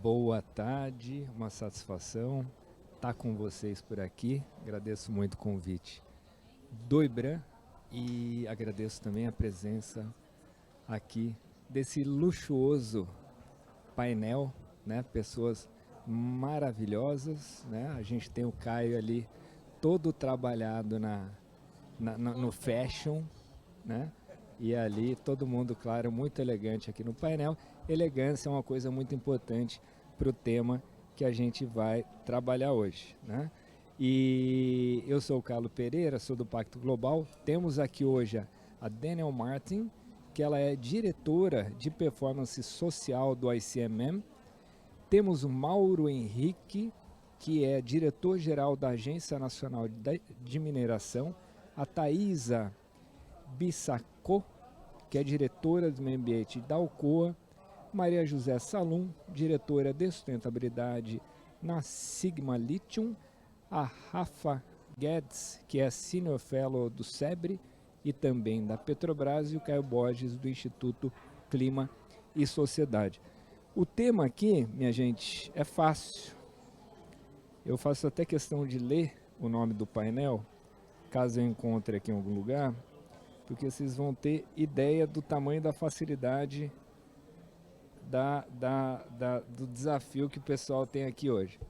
Boa tarde, uma satisfação estar com vocês por aqui. Agradeço muito o convite do IBRAM e agradeço também a presença aqui desse luxuoso painel, né? Pessoas maravilhosas, né? A gente tem o Caio ali todo trabalhado no fashion, né? E ali todo mundo, claro, muito elegante aqui no painel. Elegância é uma coisa muito importante para o tema que a gente vai trabalhar hoje, né? E eu sou o Carlos Pereira, sou do Pacto Global. Temos aqui hoje a Daniel Martin, que ela é diretora de performance social do ICMM. Temos o Mauro Henrique, que é diretor-geral da Agência Nacional de Mineração. A Thaisa Bissacô, que é diretora do meio ambiente da Alcoa. Maria José Salum, diretora de sustentabilidade na Sigma Lithium. A Rafa Guedes, que é Senior Fellow do SEBRE e também da Petrobras, e o Caio Borges, do Instituto Clima e Sociedade. O tema aqui, minha gente, é fácil. Eu faço até questão de ler o nome do painel, caso eu encontre aqui em algum lugar, porque vocês vão ter ideia do tamanho da facilidade do desafio que o pessoal tem aqui hoje.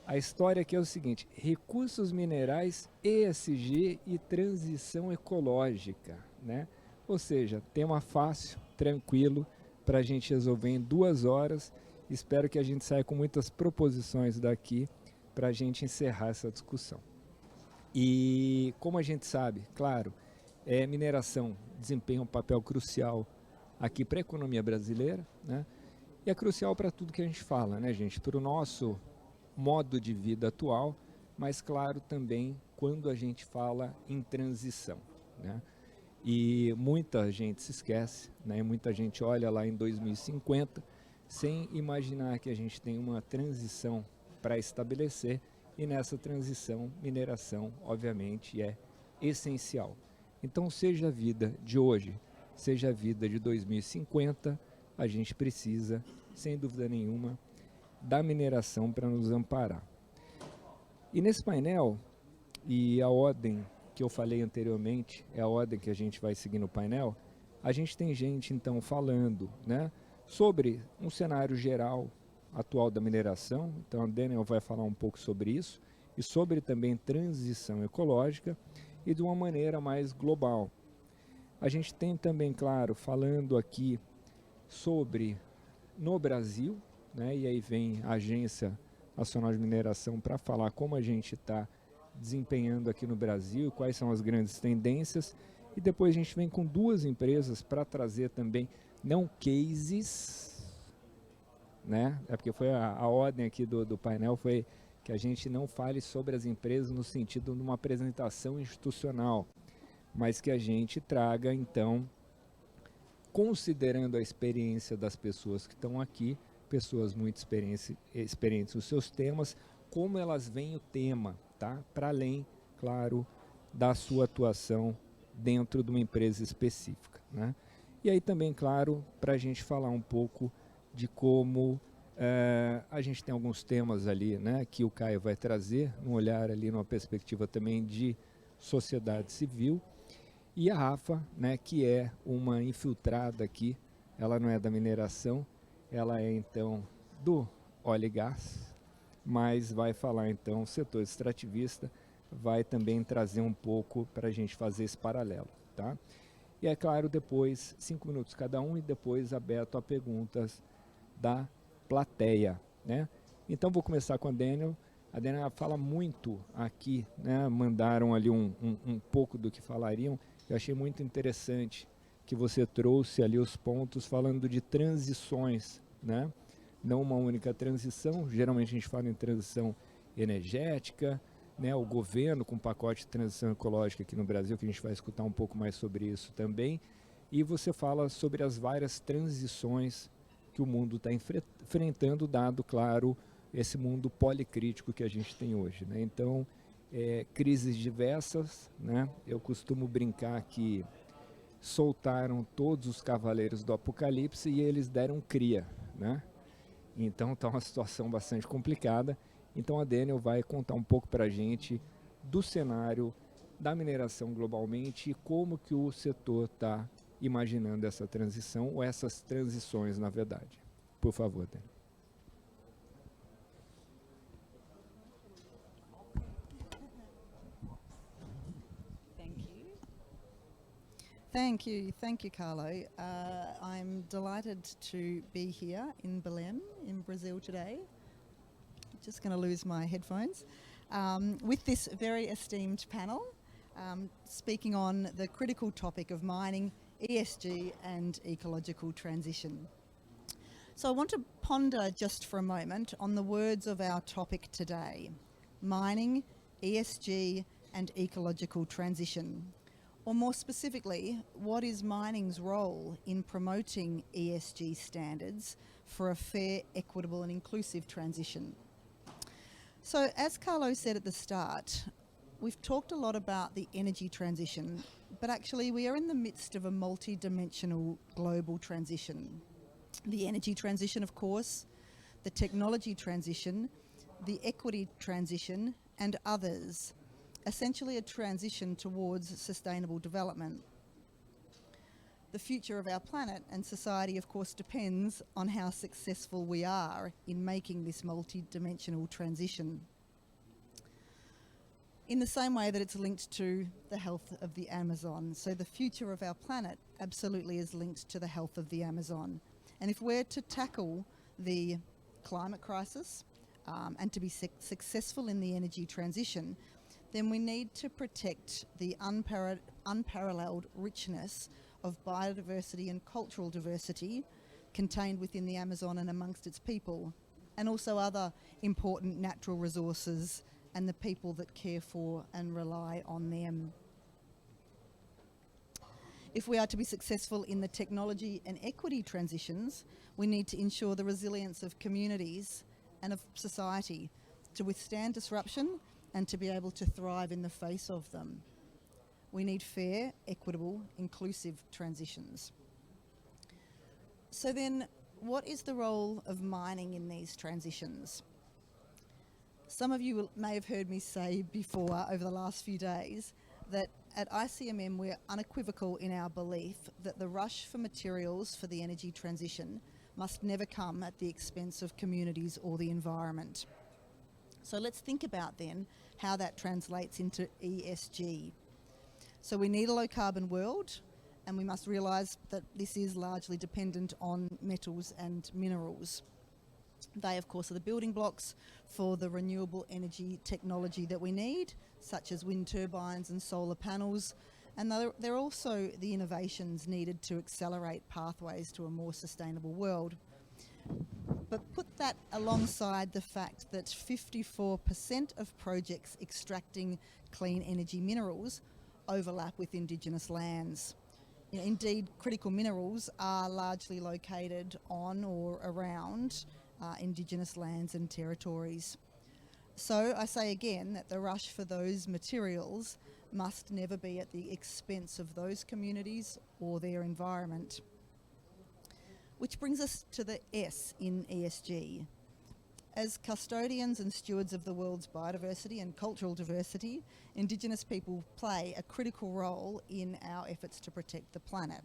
A história aqui é o seguinte: recursos minerais, ESG e transição ecológica, né? Ou seja, tema fácil, tranquilo, para a gente resolver em 2 horas. Espero que a gente saia com muitas proposições daqui para a gente encerrar essa discussão. E como a gente sabe, claro, mineração desempenha um papel crucial aqui para a economia brasileira, né? E é crucial para tudo que a gente fala, né, gente? Para o nosso modo de vida atual, mas claro também quando a gente fala em transição, né? E muita gente se esquece, né? Muita gente olha lá em 2050 sem imaginar que a gente tem uma transição para estabelecer, e nessa transição, mineração, obviamente, é essencial. Então, seja a vida de hoje, seja a vida de 2050, a gente precisa, sem dúvida nenhuma, da mineração para nos amparar. E nesse painel, e a ordem que eu falei anteriormente, é a ordem que a gente vai seguir no painel, a gente tem gente, então, falando, né, sobre um cenário geral atual da mineração. Então, a Daniel vai falar um pouco sobre isso, e sobre também transição ecológica, e de uma maneira mais global. A gente tem também, claro, falando aqui sobre no Brasil, né, e aí vem a Agência Nacional de Mineração para falar como a gente está desempenhando aqui no Brasil, quais são as grandes tendências, e depois a gente vem com 2 empresas para trazer também, não cases, né, é porque foi a ordem aqui do painel foi que a gente não fale sobre as empresas no sentido de uma apresentação institucional, mas que a gente traga, então, considerando a experiência das pessoas que estão aqui, pessoas muito experientes nos seus temas, como elas veem o tema, tá? Para além, claro, da sua atuação dentro de uma empresa específica, né? E aí também, claro, para a gente falar um pouco de como a gente tem alguns temas ali, né, que o Caio vai trazer, um olhar ali numa perspectiva também de sociedade civil. E a Rafa, né, que é uma infiltrada aqui, ela não é da mineração, ela é então do óleo e gás, mas vai falar então setor extrativista, vai também trazer um pouco para a gente fazer esse paralelo, tá? E é claro, depois 5 minutos cada um, e depois aberto a perguntas da plateia, né? Então vou começar com a Daniel. A Daniel fala muito aqui, né? Mandaram ali um pouco do que falariam. Eu achei muito interessante que você trouxe ali os pontos falando de transições, né? Não uma única transição, geralmente a gente fala em transição energética, né? O governo com pacote de transição ecológica aqui no Brasil, que a gente vai escutar um pouco mais sobre isso também. E você fala sobre as várias transições que o mundo está enfrentando, dado, claro, esse mundo policrítico que a gente tem hoje, né? Então, crises diversas, né? Eu costumo brincar que soltaram todos os cavaleiros do Apocalipse e eles deram cria, né? Então está uma situação bastante complicada. Então a Daniel vai contar um pouco para a gente do cenário da mineração globalmente e como que o setor está imaginando essa transição, ou essas transições, na verdade. Por favor, Daniel. Thank you, Carlo. I'm delighted to be here in Belém, in Brazil today. Just going to lose my headphones. With this very esteemed panel, speaking on the critical topic of mining, ESG and ecological transition. So I want to ponder just for a moment on the words of our topic today: mining, ESG and ecological transition. Or more specifically, what is mining's role in promoting ESG standards for a fair, equitable and inclusive transition? So as Carlo said at the start, we've talked a lot about the energy transition, but actually we are in the midst of a multi-dimensional global transition. The energy transition, of course, the technology transition, the equity transition and others. Essentially a transition towards sustainable development. The future of our planet and society, of course, depends on how successful we are in making this multi-dimensional transition. In the same way that it's linked to the health of the Amazon. So the future of our planet absolutely is linked to the health of the Amazon. And if we're to tackle the climate crisis and to be successful in the energy transition, then we need to protect the unparalleled richness of biodiversity and cultural diversity contained within the Amazon and amongst its people, and also other important natural resources and the people that care for and rely on them. If we are to be successful in the technology and equity transitions, we need to ensure the resilience of communities and of society to withstand disruption and to be able to thrive in the face of them. We need fair, equitable, inclusive transitions. So then, what is the role of mining in these transitions? Some of you may have heard me say before over the last few days that at ICMM we're unequivocal in our belief that the rush for materials for the energy transition must never come at the expense of communities or the environment. So let's think about then how that translates into ESG. So we need a low carbon world, and we must realise that this is largely dependent on metals and minerals. They, of course, are the building blocks for the renewable energy technology that we need, such as wind turbines and solar panels, and they're also the innovations needed to accelerate pathways to a more sustainable world. But put that alongside the fact that 54% of projects extracting clean energy minerals overlap with Indigenous lands. Indeed, critical minerals are largely located on or around Indigenous lands and territories. So I say again that the rush for those materials must never be at the expense of those communities or their environment. Which brings us to the S in ESG. As custodians and stewards of the world's biodiversity and cultural diversity, Indigenous people play a critical role in our efforts to protect the planet.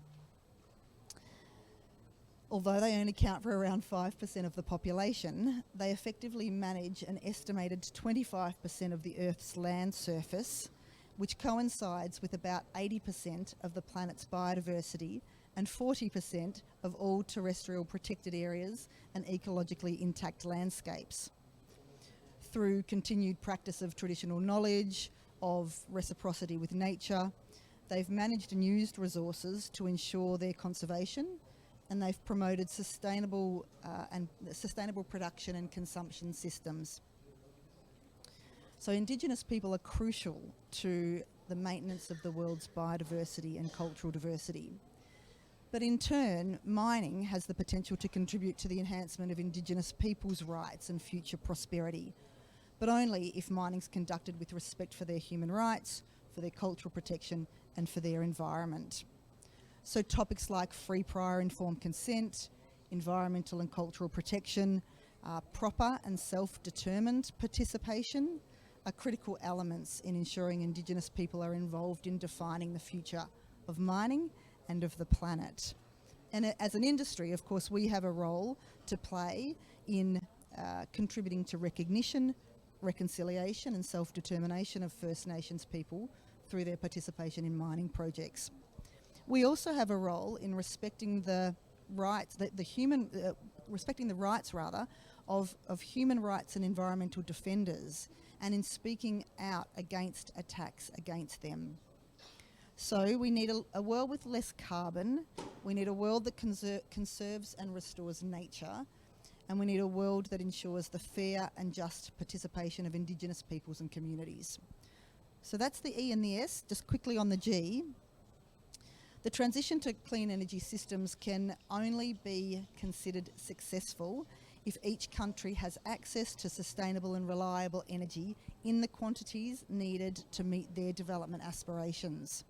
Although they only count for around 5% of the population, they effectively manage an estimated 25% of the Earth's land surface, which coincides with about 80% of the planet's biodiversity and 40% of all terrestrial protected areas and ecologically intact landscapes. Through continued practice of traditional knowledge, of reciprocity with nature, they've managed and used resources to ensure their conservation, and they've promoted sustainable production and consumption systems. So Indigenous people are crucial to the maintenance of the world's biodiversity and cultural diversity. But in turn, mining has the potential to contribute to the enhancement of Indigenous people's rights and future prosperity, but only if mining is conducted with respect for their human rights, for their cultural protection and for their environment. So topics like free, prior, informed consent, environmental and cultural protection, Proper and self-determined participation are critical elements in ensuring Indigenous people are involved in defining the future of mining and of the planet. And as an industry, of course, we have a role to play in contributing to recognition, reconciliation and self-determination of First Nations people through their participation in mining projects. We also have a role in respecting the rights, respecting the rights rather of human rights and environmental defenders, and in speaking out against attacks against them. So we need a world with less carbon, we need a world that conserves and restores nature, and we need a world that ensures the fair and just participation of Indigenous peoples and communities. So that's the E and the S. Just quickly on the G. The transition to clean energy systems can only be considered successful if each country has access to sustainable and reliable energy in the quantities needed to meet their development aspirations.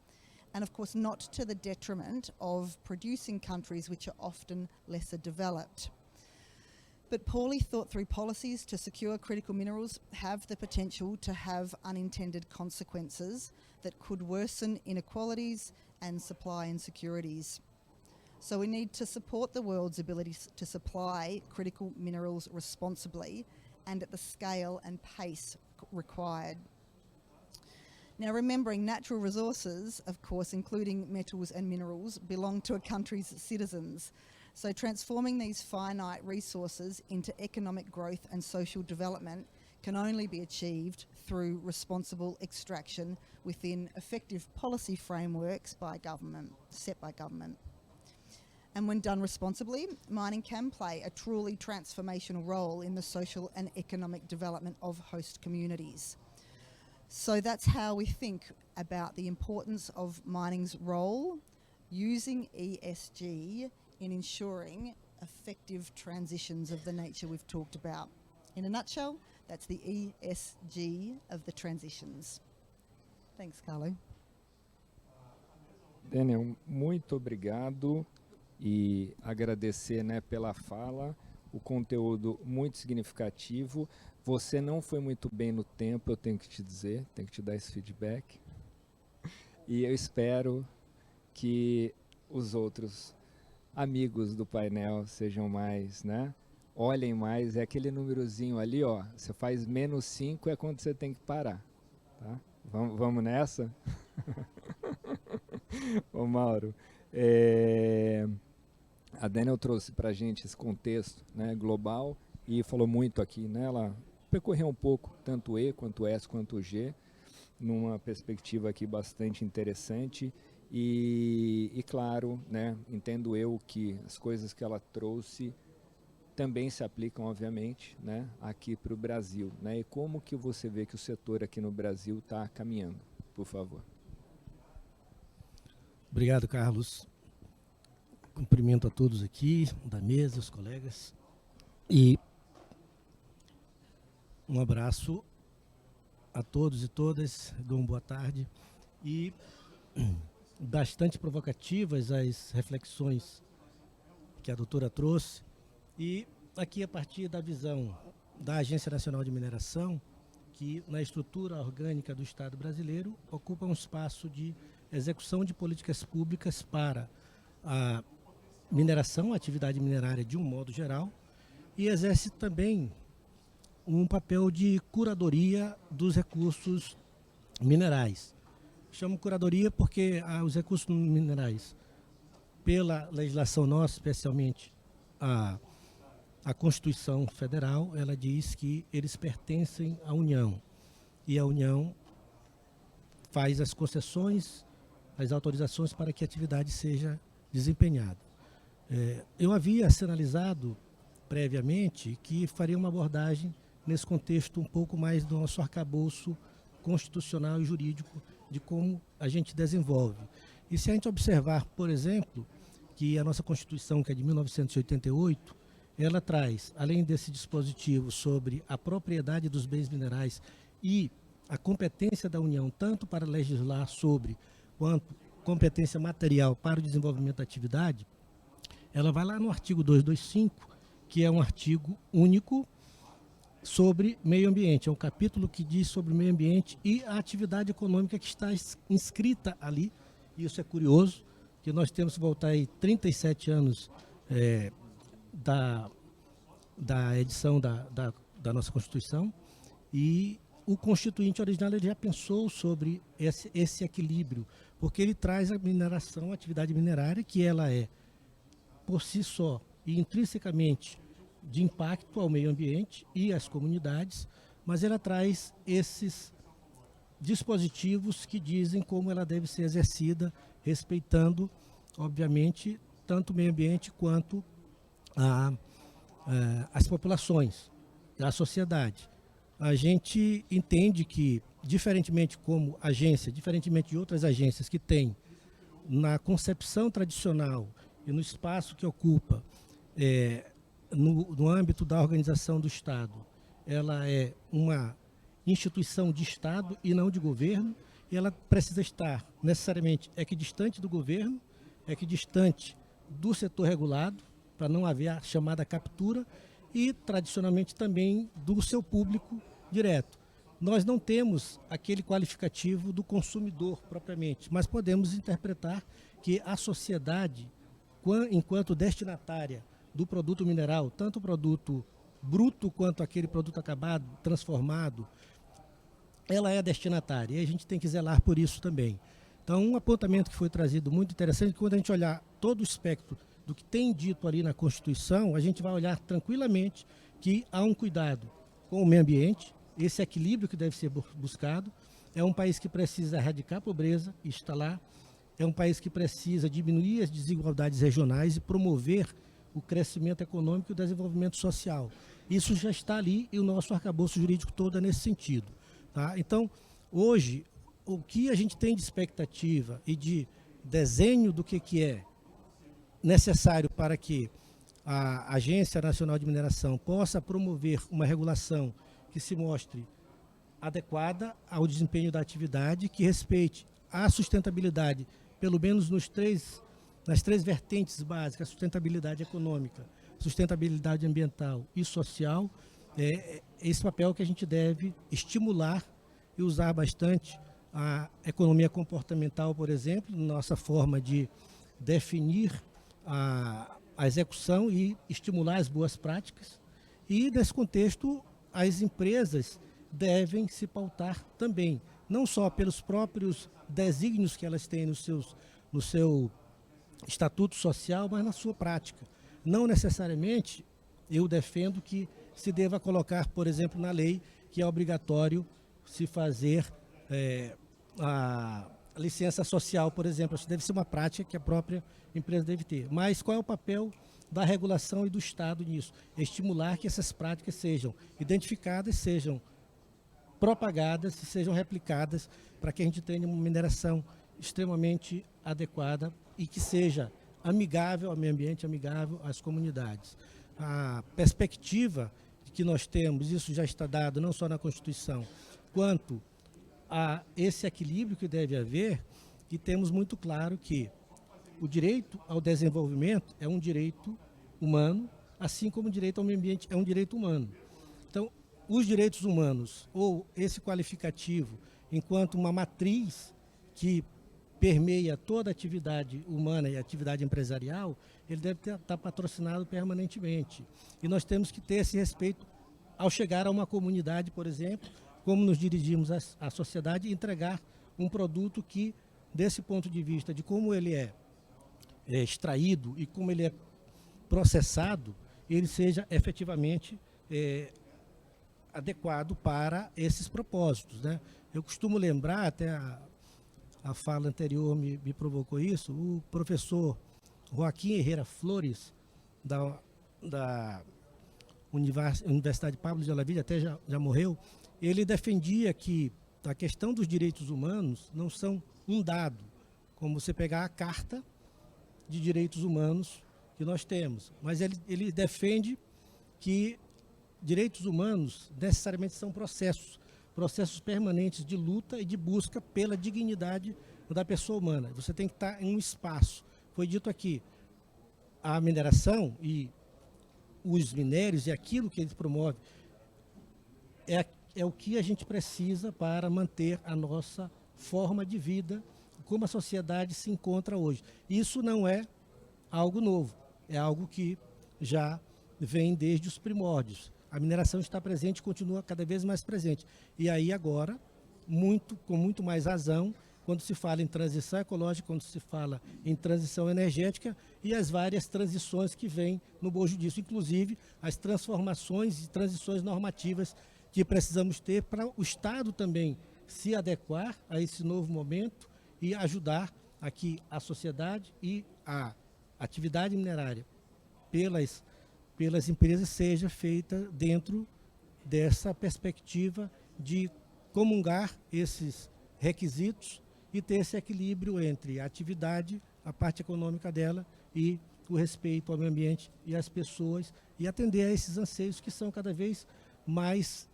And of course not to the detriment of producing countries which are often lesser developed. But poorly thought through policies to secure critical minerals have the potential to have unintended consequences that could worsen inequalities and supply insecurities. So we need to support the world's ability to supply critical minerals responsibly and at the scale and pace required. Now, remembering natural resources, of course, including metals and minerals, belong to a country's citizens. So transforming these finite resources into economic growth and social development can only be achieved through responsible extraction within effective policy frameworks set by government. And when done responsibly, mining can play a truly transformational role in the social and economic development of host communities. So that's how we think about the importance of mining's role using ESG in ensuring effective transitions of the nature we've talked about. In a nutshell, that's the ESG of the transitions. Thanks, Carlo. Daniel, muito obrigado e agradecer, né, pela fala, o conteúdo muito significativo. Você não foi muito bem no tempo, eu tenho que te dizer, tenho que te dar esse feedback. E eu espero que os outros amigos do painel sejam mais, né? Olhem mais, é aquele númerozinho ali, ó. Você faz -5 é quando você tem que parar, tá? Vamos nessa? Ô Mauro, a Daniel trouxe para a gente esse contexto, né, global e falou muito aqui, né? Ela percorreu um pouco tanto E quanto S quanto G, numa perspectiva aqui bastante interessante e claro, né, entendo eu que as coisas que ela trouxe também se aplicam, obviamente, né, aqui para o Brasil, né? E como que você vê que o setor aqui no Brasil está caminhando, por favor? Obrigado, Carlos. Cumprimento a todos aqui, da mesa, os colegas. E um abraço a todos e todas, dou uma boa tarde. E bastante provocativas as reflexões que a doutora trouxe. E aqui a partir da visão da Agência Nacional de Mineração, que na estrutura orgânica do Estado brasileiro ocupa um espaço de execução de políticas públicas para a mineração, a atividade minerária de um modo geral, e exerce também um papel de curadoria dos recursos minerais. Chamo curadoria porque os recursos minerais, pela legislação nossa, especialmente a Constituição Federal, ela diz que eles pertencem à União. E a União faz as concessões, as autorizações para que a atividade seja desempenhada. Eu havia sinalizado previamente que faria uma abordagem nesse contexto um pouco mais do nosso arcabouço constitucional e jurídico de como a gente desenvolve. E se a gente observar, por exemplo, que a nossa Constituição, que é de 1988, ela traz, além desse dispositivo sobre a propriedade dos bens minerais e a competência da União, tanto para legislar sobre, quanto competência material para o desenvolvimento da atividade, ela vai lá no artigo 225, que é um artigo único sobre meio ambiente. É um capítulo que diz sobre meio ambiente e a atividade econômica que está inscrita ali. Isso é curioso, que nós temos que voltar aí 37 anos da edição da nossa Constituição, e o Constituinte original ele já pensou sobre esse equilíbrio, porque ele traz a mineração, a atividade minerária, que ela é, por si só e intrinsecamente, de impacto ao meio ambiente e às comunidades, mas ela traz esses dispositivos que dizem como ela deve ser exercida, respeitando, obviamente, tanto o meio ambiente quanto as populações, a sociedade. A gente entende que, diferentemente como agência, diferentemente de outras agências que têm, na concepção tradicional e no espaço que ocupa, no âmbito da organização do Estado, ela é uma instituição de Estado e não de governo, e ela precisa estar necessariamente equidistante do governo, equidistante do setor regulado, para não haver a chamada captura, e tradicionalmente também do seu público direto. Nós não temos aquele qualificativo do consumidor propriamente, mas podemos interpretar que a sociedade, enquanto destinatária do produto mineral, tanto o produto bruto quanto aquele produto acabado, transformado, ela é destinatária, e a gente tem que zelar por isso também. Então, um apontamento que foi trazido muito interessante, quando a gente olhar todo o espectro do que tem dito ali na Constituição, a gente vai olhar tranquilamente que há um cuidado com o meio ambiente, esse equilíbrio que deve ser buscado. É um país que precisa erradicar a pobreza, está lá. É um país que precisa diminuir as desigualdades regionais e promover o crescimento econômico e o desenvolvimento social. Isso já está ali e o nosso arcabouço jurídico todo é nesse sentido. Tá? Então, hoje, o que a gente tem de expectativa e de desenho do que é necessário para que a Agência Nacional de Mineração possa promover uma regulação que se mostre adequada ao desempenho da atividade, que respeite a sustentabilidade, pelo menos nas três vertentes básicas: sustentabilidade econômica, sustentabilidade ambiental e social. Esse papel que a gente deve estimular e usar bastante a economia comportamental, por exemplo, nossa forma de definir a execução e estimular as boas práticas. E, nesse contexto, as empresas devem se pautar também, não só pelos próprios desígnios que elas têm no seu estatuto social, mas na sua prática. Não necessariamente eu defendo que se deva colocar, por exemplo, na lei que é obrigatório se fazer a licença social, por exemplo. Isso deve ser uma prática que a própria empresa deve ter. Mas qual é o papel da regulação e do Estado nisso? Estimular que essas práticas sejam identificadas, sejam propagadas e sejam replicadas, para que a gente tenha uma mineração extremamente adequada e que seja amigável ao meio ambiente, amigável às comunidades. A perspectiva que nós temos, isso já está dado não só na Constituição, quanto a esse equilíbrio que deve haver, que temos muito claro que o direito ao desenvolvimento é um direito humano, assim como o direito ao meio ambiente é um direito humano. Então, os direitos humanos, ou esse qualificativo, enquanto uma matriz que permeia toda a atividade humana e a atividade empresarial, ele deve estar patrocinado permanentemente. E nós temos que ter esse respeito ao chegar a uma comunidade, por exemplo, como nos dirigimos à sociedade, e entregar um produto que, desse ponto de vista de como ele é extraído e como ele é processado, ele seja efetivamente adequado para esses propósitos, né? Eu costumo lembrar, até a fala anterior me provocou isso, o professor Joaquim Herrera Flores, da Universidade Pablo de Olavide, até já morreu, ele defendia que a questão dos direitos humanos não são um dado, como você pegar a Carta de Direitos Humanos que nós temos, mas ele defende que direitos humanos necessariamente são processos permanentes de luta e de busca pela dignidade da pessoa humana. Você tem que estar em um espaço. Foi dito aqui, a mineração, e os minérios e aquilo que eles promovem é o que a gente precisa para manter a nossa forma de vida, como a sociedade se encontra hoje. Isso não é algo novo, é algo que já vem desde os primórdios. A mineração está presente e continua cada vez mais presente. E aí agora, com muito mais razão, quando se fala em transição ecológica, quando se fala em transição energética e as várias transições que vêm no bojo disso, inclusive as transformações e transições normativas que precisamos ter para o Estado também se adequar a esse novo momento e ajudar a que a sociedade e a atividade minerária pelas empresas seja feita dentro dessa perspectiva de comungar esses requisitos e ter esse equilíbrio entre a atividade, a parte econômica dela e o respeito ao meio ambiente e às pessoas e atender a esses anseios que são cada vez mais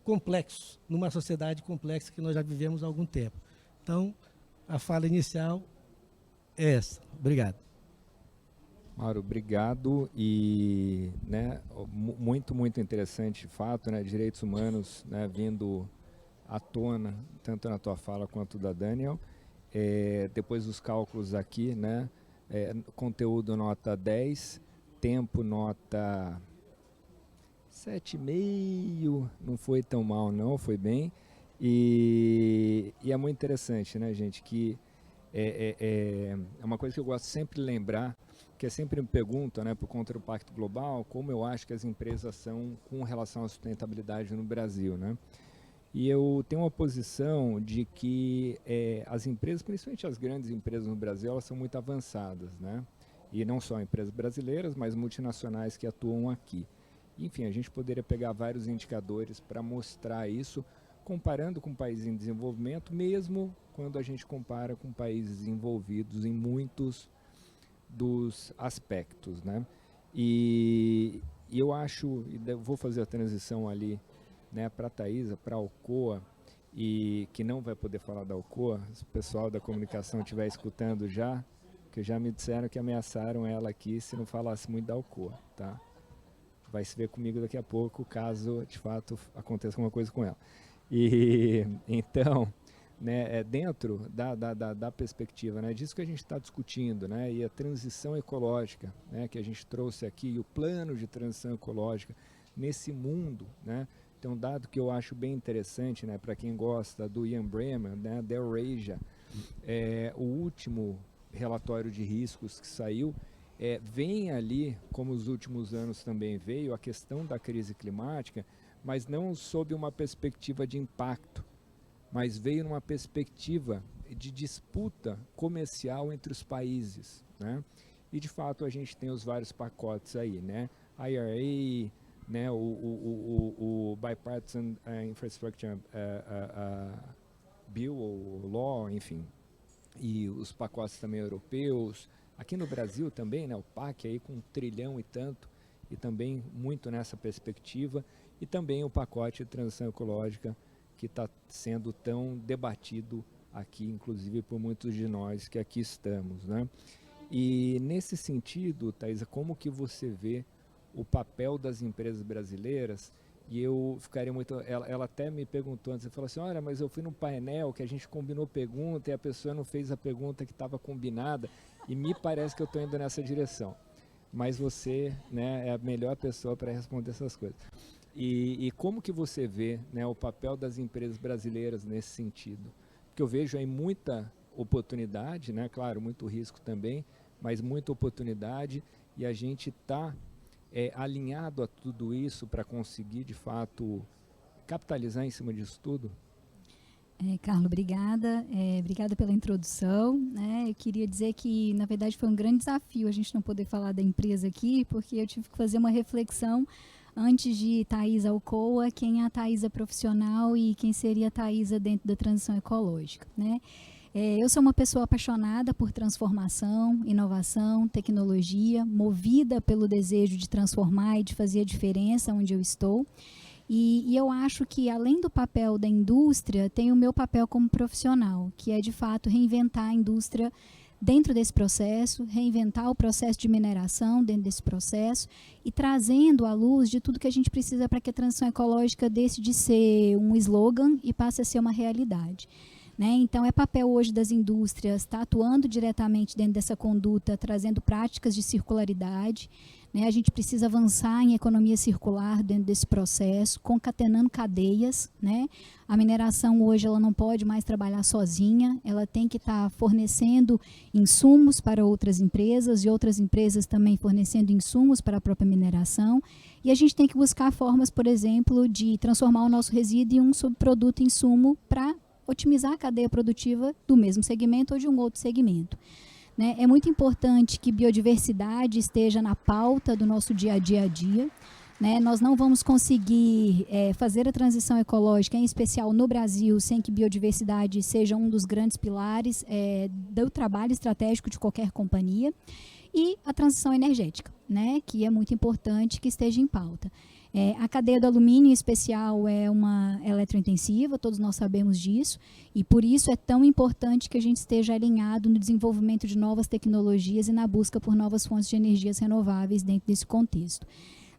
complexos, numa sociedade complexa que nós já vivemos há algum tempo. Então, a fala inicial é essa. Obrigado. Mauro, obrigado. E muito, muito interessante, de fato, direitos humanos vindo à tona, tanto na tua fala quanto da Daniel. Depois os cálculos aqui, conteúdo nota 10, tempo nota 7,5, não foi tão mal não, foi bem. E é muito interessante, gente, que é uma coisa que eu gosto sempre de lembrar, que sempre me perguntam, por conta do Pacto Global, como eu acho que as empresas são com relação à sustentabilidade no Brasil, E eu tenho uma posição de que as empresas, principalmente as grandes empresas no Brasil, elas são muito avançadas, E não só empresas brasileiras, mas multinacionais que atuam aqui. Enfim, a gente poderia pegar vários indicadores para mostrar isso, comparando com países em desenvolvimento, mesmo quando a gente compara com países envolvidos em muitos dos aspectos, E eu acho, e vou fazer a transição ali, para a Thaisa, para a Alcoa, e que não vai poder falar da Alcoa, se o pessoal da comunicação estiver escutando já, que já me disseram que ameaçaram ela aqui se não falasse muito da Alcoa, tá? Vai se ver comigo daqui a pouco, caso de fato aconteça alguma coisa com ela. E então, dentro da perspectiva, disso que a gente está discutindo, e a transição ecológica, que a gente trouxe aqui, e o plano de transição ecológica nesse mundo, tem um dado que eu acho bem interessante, para quem gosta do Ian Bremmer, da Eurasia, o último relatório de riscos que saiu, vem ali, como os últimos anos também veio, a questão da crise climática, mas não sob uma perspectiva de impacto, mas veio numa perspectiva de disputa comercial entre os países, E de fato a gente tem os vários pacotes aí, IRA, o Bipartisan Infrastructure Bill, ou Law, enfim, e os pacotes também europeus. Aqui no Brasil também, o PAC aí com 1 trilhão e tanto, e também muito nessa perspectiva, e também o pacote de transição ecológica que está sendo tão debatido aqui, inclusive por muitos de nós que aqui estamos, E nesse sentido, Thaisa, como que você vê o papel das empresas brasileiras? E eu ficaria muito... Ela até me perguntou antes, falou assim, olha, mas eu fui num painel que a gente combinou pergunta e a pessoa não fez a pergunta que estava combinada, e me parece que eu estou indo nessa direção. Mas você é a melhor pessoa para responder essas coisas. E como que você vê o papel das empresas brasileiras nesse sentido? Porque eu vejo aí muita oportunidade, claro, muito risco também, mas muita oportunidade, e a gente está alinhado a tudo isso para conseguir, de fato, capitalizar em cima disso tudo? Carlos, obrigada. Obrigada pela introdução. Eu queria dizer que, na verdade, foi um grande desafio a gente não poder falar da empresa aqui, porque eu tive que fazer uma reflexão antes de Thaisa Alcoa, quem é a Thaisa profissional e quem seria a Thaisa dentro da transição ecológica, Eu sou uma pessoa apaixonada por transformação, inovação, tecnologia, movida pelo desejo de transformar e de fazer a diferença onde eu estou. E eu acho que, além do papel da indústria, tem o meu papel como profissional, que é, de fato, reinventar a indústria dentro desse processo, reinventar o processo de mineração dentro desse processo e trazendo à luz de tudo que a gente precisa para que a transição ecológica deixe de ser um slogan e passe a ser uma realidade. Né? Então, é papel hoje das indústrias estar atuando diretamente dentro dessa conduta, trazendo práticas de circularidade. Né? A gente precisa avançar em economia circular dentro desse processo, concatenando cadeias. Né? A mineração hoje ela não pode mais trabalhar sozinha, ela tem que estar fornecendo insumos para outras empresas e outras empresas também fornecendo insumos para a própria mineração. E a gente tem que buscar formas, por exemplo, de transformar o nosso resíduo em um subproduto insumo para otimizar a cadeia produtiva do mesmo segmento ou de um outro segmento. Né? É muito importante que biodiversidade esteja na pauta do nosso dia a dia. Né? Nós não vamos conseguir fazer a transição ecológica, em especial no Brasil, sem que biodiversidade seja um dos grandes pilares do trabalho estratégico de qualquer companhia. E a transição energética, né? Que é muito importante que esteja em pauta. A cadeia do alumínio, em especial, é uma eletrointensiva, todos nós sabemos disso, e por isso é tão importante que a gente esteja alinhado no desenvolvimento de novas tecnologias e na busca por novas fontes de energias renováveis dentro desse contexto.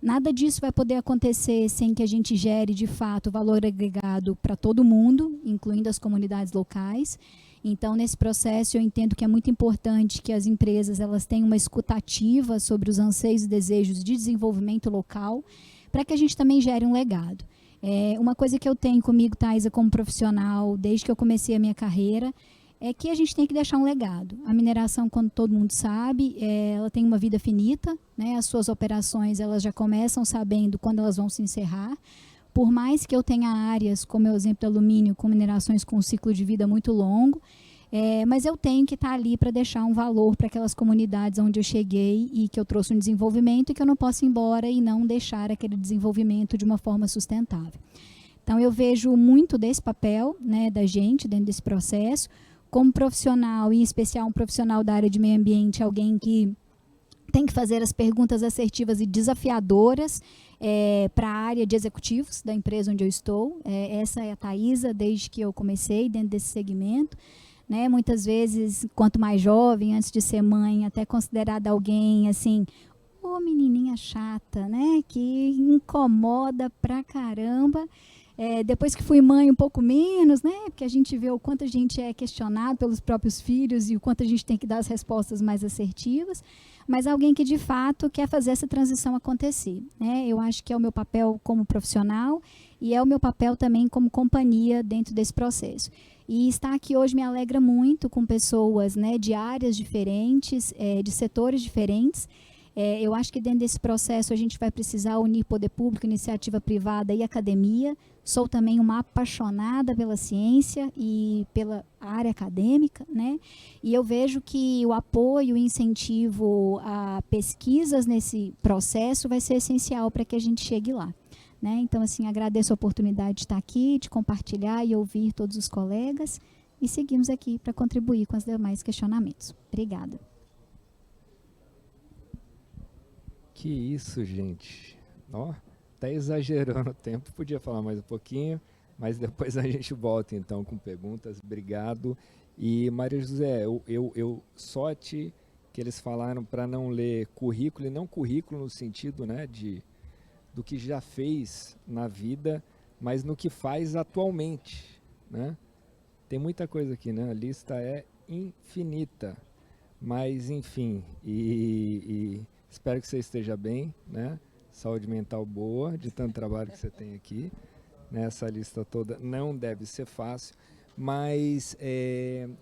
Nada disso vai poder acontecer sem que a gente gere, de fato, valor agregado para todo mundo, incluindo as comunidades locais. Então, nesse processo, eu entendo que é muito importante que as empresas elas tenham uma escuta ativa sobre os anseios e desejos de desenvolvimento local, para que a gente também gere um legado. Uma coisa que eu tenho comigo, Thaisa, como profissional, desde que eu comecei a minha carreira, é que a gente tem que deixar um legado. A mineração, como todo mundo sabe, ela tem uma vida finita, né? As suas operações elas já começam sabendo quando elas vão se encerrar. Por mais que eu tenha áreas, como é o exemplo do alumínio, com minerações com um ciclo de vida muito longo, mas eu tenho que estar ali para deixar um valor para aquelas comunidades onde eu cheguei e que eu trouxe um desenvolvimento e que eu não posso ir embora e não deixar aquele desenvolvimento de uma forma sustentável. Então, eu vejo muito desse papel, né, da gente dentro desse processo, como profissional, em especial um profissional da área de meio ambiente, alguém que tem que fazer as perguntas assertivas e desafiadoras para a área de executivos da empresa onde eu estou. Essa é a Thaisa, desde que eu comecei dentro desse segmento. Né, muitas vezes, quanto mais jovem, antes de ser mãe, até considerada alguém assim, menininha chata, né, que incomoda pra caramba. Depois que fui mãe, um pouco menos, né, porque a gente vê o quanto a gente é questionado pelos próprios filhos e o quanto a gente tem que dar as respostas mais assertivas, mas alguém que de fato quer fazer essa transição acontecer. Né? Eu acho que é o meu papel como profissional e é o meu papel também como companhia dentro desse processo. E estar aqui hoje me alegra muito com pessoas, né, de áreas diferentes, de setores diferentes. Eu acho que dentro desse processo a gente vai precisar unir poder público, iniciativa privada e academia. Sou também uma apaixonada pela ciência e pela área acadêmica, né? E eu vejo que o apoio e o incentivo a pesquisas nesse processo vai ser essencial para que a gente chegue lá. Né? Então, assim, agradeço a oportunidade de estar aqui, de compartilhar e ouvir todos os colegas e seguimos aqui para contribuir com os demais questionamentos. Obrigada. Que isso, gente. Até exagerando o tempo, podia falar mais um pouquinho, mas depois a gente volta então com perguntas. Obrigado. E Maria José, eu sorte que eles falaram para não ler currículo, e não currículo no sentido, né, do que já fez na vida, mas no que faz atualmente, né? Tem muita coisa aqui, né? A lista é infinita, mas enfim, e espero que você esteja bem, né? Saúde mental boa, de tanto trabalho que você tem aqui, né? Essa lista toda não deve ser fácil, mas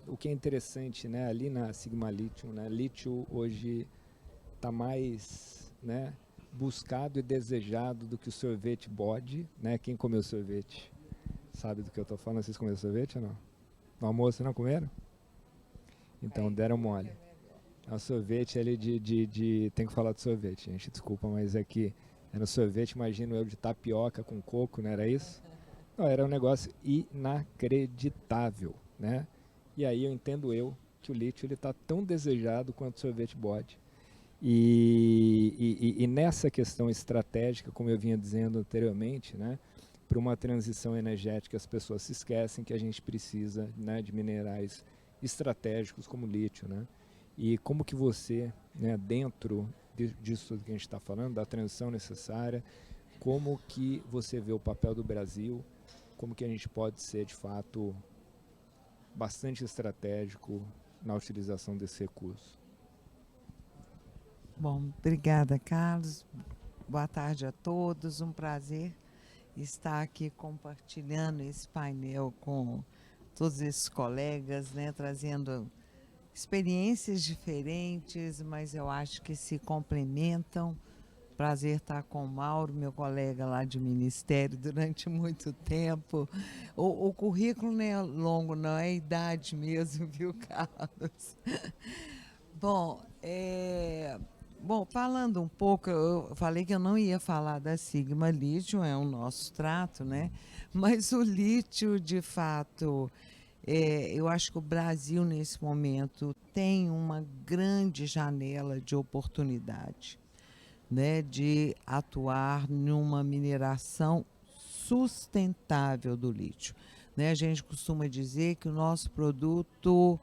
o que é interessante, né? Ali na Sigma Lithium, né? Lítio hoje está mais, né, buscado e desejado do que o sorvete bode, né? Quem comeu sorvete sabe do que eu estou falando. Vocês comeram sorvete ou não? No almoço não comeram? Então deram mole. O sorvete ali tem que falar de sorvete, gente, desculpa, mas é que era sorvete, imagino eu, de tapioca com coco, não era isso? Não, era um negócio inacreditável, né? E aí eu entendo que o lítio ele está tão desejado quanto o sorvete bode. E nessa questão estratégica, como eu vinha dizendo anteriormente, né, para uma transição energética, as pessoas se esquecem que a gente precisa, né, de minerais estratégicos como lítio, né? E como que você, né, dentro disso tudo que a gente está falando, da transição necessária, como que você vê o papel do Brasil, como que a gente pode ser, de fato, bastante estratégico na utilização desse recurso? Bom, obrigada, Carlos. Boa tarde a todos. Um prazer estar aqui compartilhando esse painel com todos esses colegas, né, trazendo experiências diferentes, mas eu acho que se complementam. Prazer estar com o Mauro, meu colega lá de ministério, durante muito tempo. O currículo não é longo, não, é a idade mesmo, viu, Carlos? Bom, falando um pouco, eu falei que eu não ia falar da Sigma Lítio, é o nosso trato, né? Mas o lítio, de fato, eu acho que o Brasil, nesse momento, tem uma grande janela de oportunidade, né, de atuar numa mineração sustentável do lítio. Né? A gente costuma dizer que o nosso produto,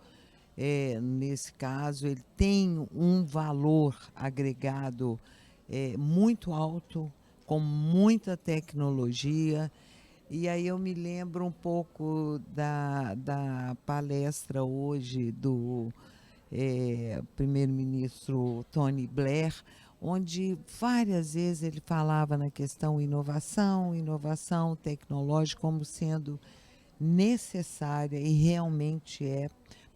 nesse caso, ele tem um valor agregado muito alto, com muita tecnologia. E aí eu me lembro um pouco da palestra hoje do primeiro-ministro Tony Blair, onde várias vezes ele falava na questão inovação tecnológica como sendo necessária e realmente é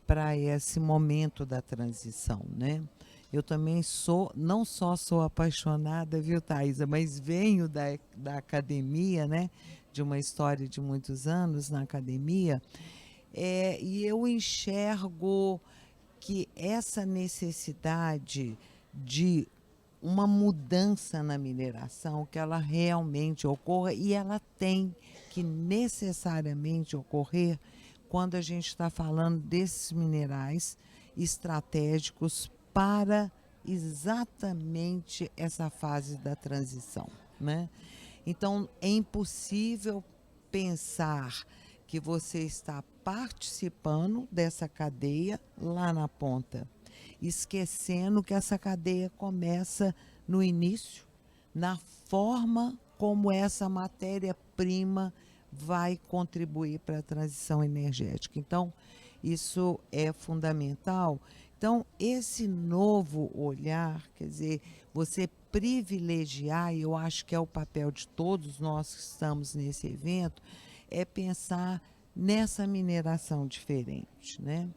para esse momento da transição, né? Eu também não só sou apaixonada, viu, Thaisa, mas venho da academia, né? De uma história de muitos anos na academia, e eu enxergo que essa necessidade de uma mudança na mineração, que ela realmente ocorra, e ela tem que necessariamente ocorrer quando a gente está falando desses minerais estratégicos para exatamente essa fase da transição, né? Então, é impossível pensar que você está participando dessa cadeia lá na ponta, esquecendo que essa cadeia começa no início, na forma como essa matéria-prima vai contribuir para a transição energética. Então, isso é fundamental. Então, esse novo olhar, quer dizer, você privilegiar, e eu acho que é o papel de todos nós que estamos nesse evento, é pensar nessa mineração diferente, né?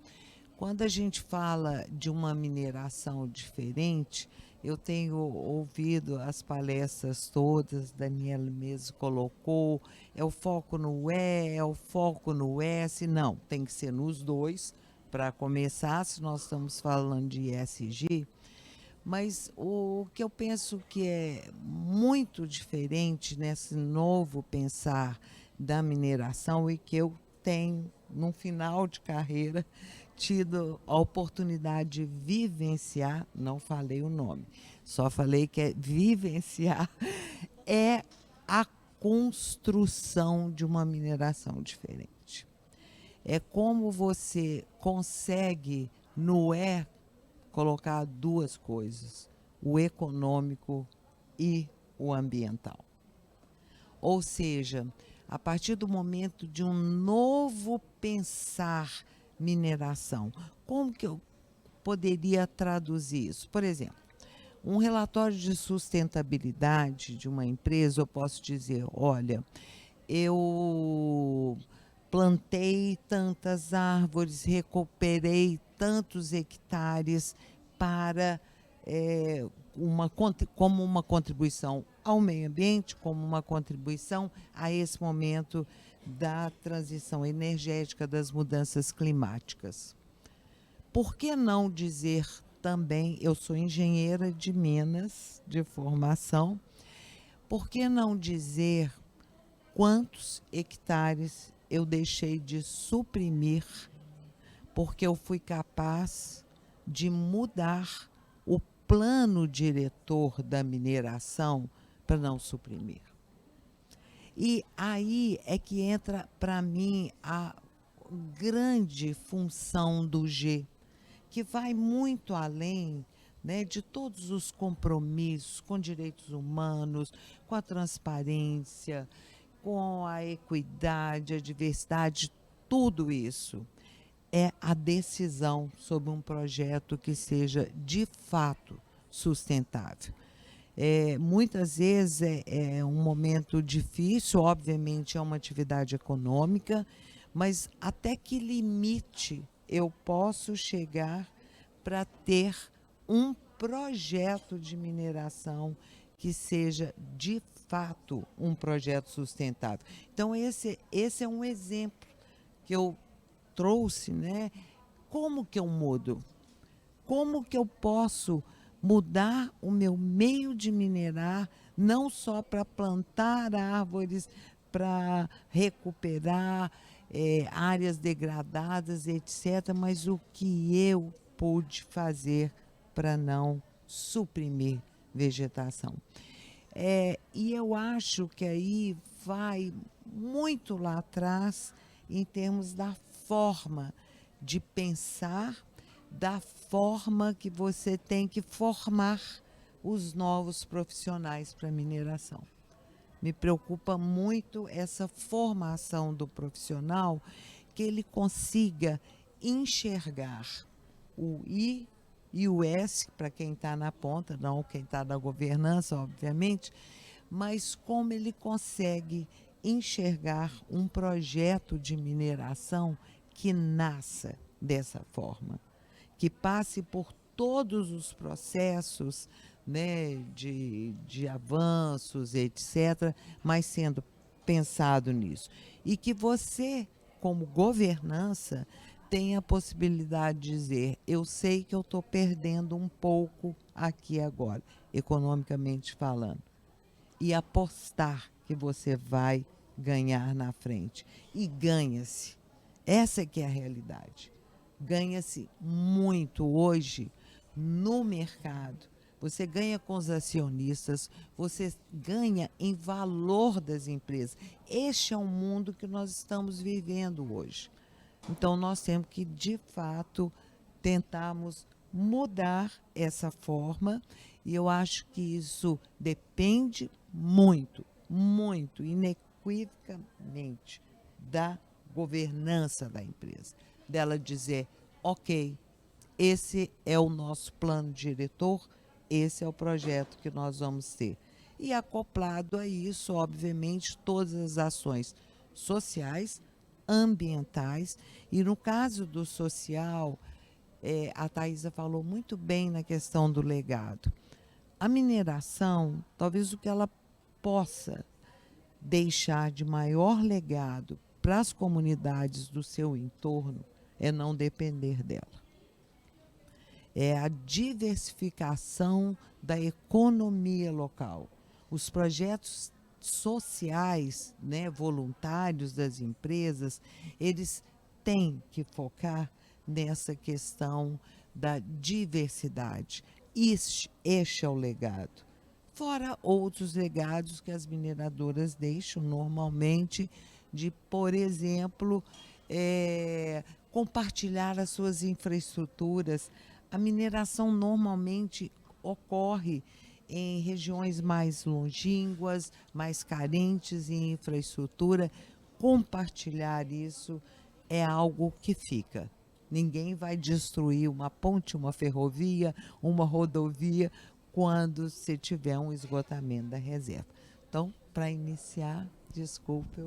Quando a gente fala de uma mineração diferente, eu tenho ouvido as palestras todas, Daniela mesmo colocou, é o foco no E, é o foco no S, não, tem que ser nos dois, para começar, se nós estamos falando de ESG, mas o que eu penso que é muito diferente nesse novo pensar da mineração e que eu tenho, no final de carreira, tido a oportunidade de vivenciar, não falei o nome, só falei que é vivenciar, é a construção de uma mineração diferente. É como você consegue, no colocar duas coisas, o econômico e o ambiental. Ou seja, a partir do momento de um novo pensar mineração, como que eu poderia traduzir isso? Por exemplo, um relatório de sustentabilidade de uma empresa, eu posso dizer, olha, eu plantei tantas árvores, recuperei tantos hectares para como uma contribuição ao meio ambiente, como uma contribuição a esse momento da transição energética, das mudanças climáticas. Por que não dizer também, eu sou engenheira de Minas, de formação, por que não dizer quantos hectares eu deixei de suprimir porque eu fui capaz de mudar o plano diretor da mineração para não suprimir. E aí é que entra, para mim, a grande função do G, que vai muito além, né, de todos os compromissos com direitos humanos, com a transparência, com a equidade, a diversidade, tudo isso é a decisão sobre um projeto que seja de fato sustentável. Muitas vezes é um momento difícil, obviamente é uma atividade econômica, mas até que limite eu posso chegar para ter um projeto de mineração que seja de fato um projeto sustentável. Então esse é um exemplo que eu trouxe, né? Como que eu mudo? Como que eu posso mudar o meu meio de minerar, não só para plantar árvores, para recuperar áreas degradadas, etc., mas o que eu pude fazer para não suprimir vegetação. E eu acho que aí vai muito lá atrás em termos da forma de pensar, da forma que você tem que formar os novos profissionais para a mineração. Me preocupa muito essa formação do profissional, que ele consiga enxergar o I e o S, para quem está na ponta, não quem está na governança, obviamente, mas como ele consegue enxergar um projeto de mineração que nasça dessa forma, que passe por todos os processos, né, de avanços, etc., mas sendo pensado nisso. E que você, como governança, tenha a possibilidade de dizer: eu sei que eu estou perdendo um pouco aqui agora, economicamente falando, e apostar que você vai ganhar na frente. E ganha-se. Essa que é a realidade. Ganha-se muito hoje no mercado. Você ganha com os acionistas, você ganha em valor das empresas. Este é o mundo que nós estamos vivendo hoje. Então, nós temos que, de fato, tentarmos mudar essa forma, e eu acho que isso depende muito, muito, inequivocamente, da governança da empresa. Dela dizer: ok, esse é o nosso plano diretor, esse é o projeto que nós vamos ter. E acoplado a isso, obviamente, todas as ações sociais, ambientais, e no caso do social, a Thaisa falou muito bem na questão do legado. A mineração, talvez o que ela possa deixar de maior legado para as comunidades do seu entorno é não depender dela. É a diversificação da economia local. Os projetos sociais, né, voluntários das empresas, eles têm que focar nessa questão da diversidade. Este é o legado. Fora outros legados que as mineradoras deixam normalmente, de, por exemplo, compartilhar as suas infraestruturas. A mineração normalmente ocorre em regiões mais longínquas, mais carentes em infraestrutura. Compartilhar isso é algo que fica. Ninguém vai destruir uma ponte, uma ferrovia, uma rodovia, quando se tiver um esgotamento da reserva. Então, para iniciar, desculpe,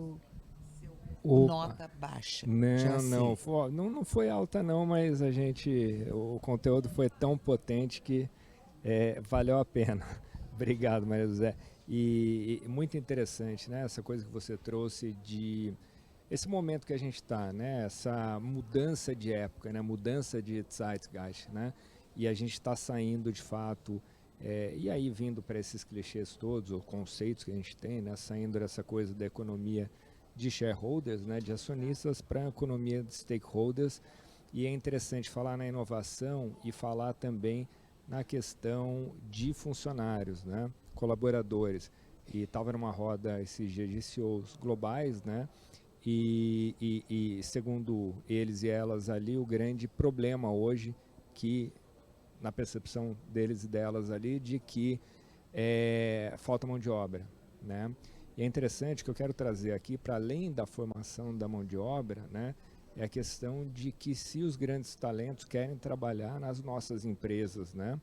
nota baixa. Não foi alta não, mas o conteúdo foi tão potente que valeu a pena. Obrigado, Maria José. E muito interessante, né? Essa coisa que você trouxe de esse momento que a gente está, né? Essa mudança de época, né? Mudança de Zeitgeist, né? E a gente está saindo de fato, e aí vindo para esses clichês todos, ou conceitos que a gente tem, né? Saindo dessa coisa da economia de shareholders, né? De acionistas, para a economia de stakeholders. E é interessante falar na inovação e falar também na questão de funcionários, né? Colaboradores. E estava numa roda esses dias de CEOs globais, né? E segundo eles e elas ali, o grande problema hoje que, na percepção deles e delas ali, de que falta mão de obra, né? E é interessante que eu quero trazer aqui, para além da formação da mão de obra, né, é a questão de que se os grandes talentos querem trabalhar nas nossas empresas, né,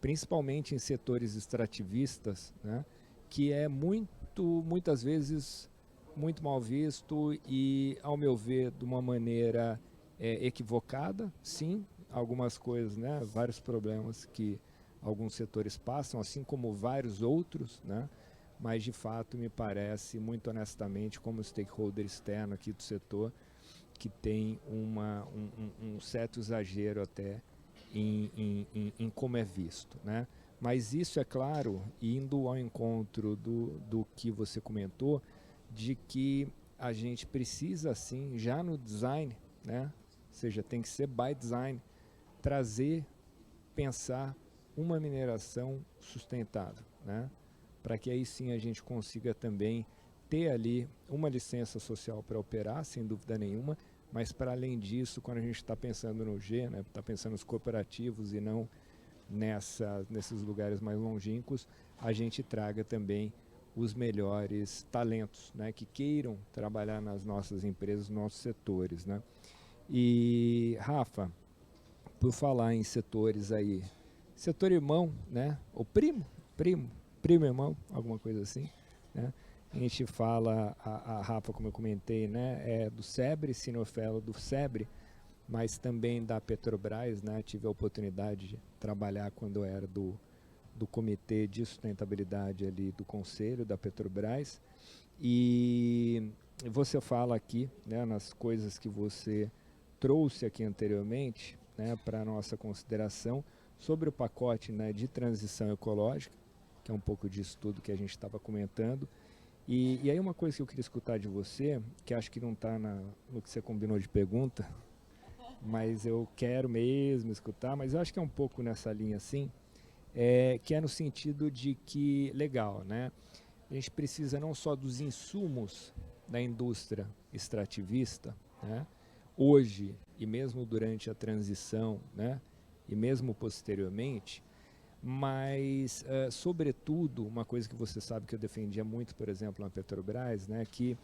principalmente em setores extrativistas, né, que é muitas vezes muito mal visto e, ao meu ver, de uma maneira equivocada, sim, algumas coisas, né, vários problemas que alguns setores passam, assim como vários outros, né, mas de fato me parece, muito honestamente, como stakeholder externo aqui do setor, que tem um certo exagero até em como é visto, né? Mas isso é claro, indo ao encontro do que você comentou, de que a gente precisa sim, já no design, né? Ou seja, tem que ser by design, pensar uma mineração sustentável, né? Para que aí sim a gente consiga também ter ali uma licença social para operar, sem dúvida nenhuma, mas para além disso, quando a gente está pensando no G, né, está pensando nos cooperativos e não nesses lugares mais longínquos, a gente traga também os melhores talentos, né, que queiram trabalhar nas nossas empresas, nos nossos setores, né? E, Rafa, por falar em setores aí, setor irmão, né, ou primo irmão, alguma coisa assim, né? A gente fala, a Rafa, como eu comentei, né, do SEBRE, Senior Fellow do SEBRE, mas também da Petrobras, né? Tive a oportunidade de trabalhar quando eu era do Comitê de Sustentabilidade ali do Conselho da Petrobras, e você fala aqui, né, nas coisas que você trouxe aqui anteriormente, né, para a nossa consideração, sobre o pacote, né, de transição ecológica, que é um pouco disso tudo que a gente estava comentando. E aí uma coisa que eu queria escutar de você, que acho que não está no que você combinou de pergunta, mas eu quero mesmo escutar, mas eu acho que é um pouco nessa linha assim, que é no sentido de que, legal, né? A gente precisa não só dos insumos da indústria extrativista, né? Hoje, e mesmo durante a transição, né? E mesmo posteriormente, mas, sobretudo, uma coisa que você sabe que eu defendia muito, por exemplo, na Petrobras, né, que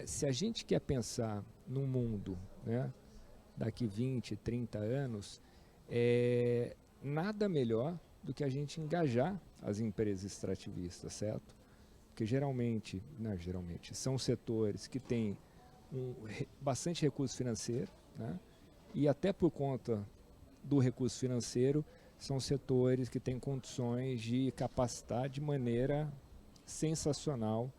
se a gente quer pensar num mundo, né, daqui 20, 30 anos, nada melhor do que a gente engajar as empresas extrativistas, certo? Porque geralmente, são setores que têm bastante recurso financeiro, né, e até por conta do recurso financeiro, são setores que têm condições de capacitar de maneira sensacional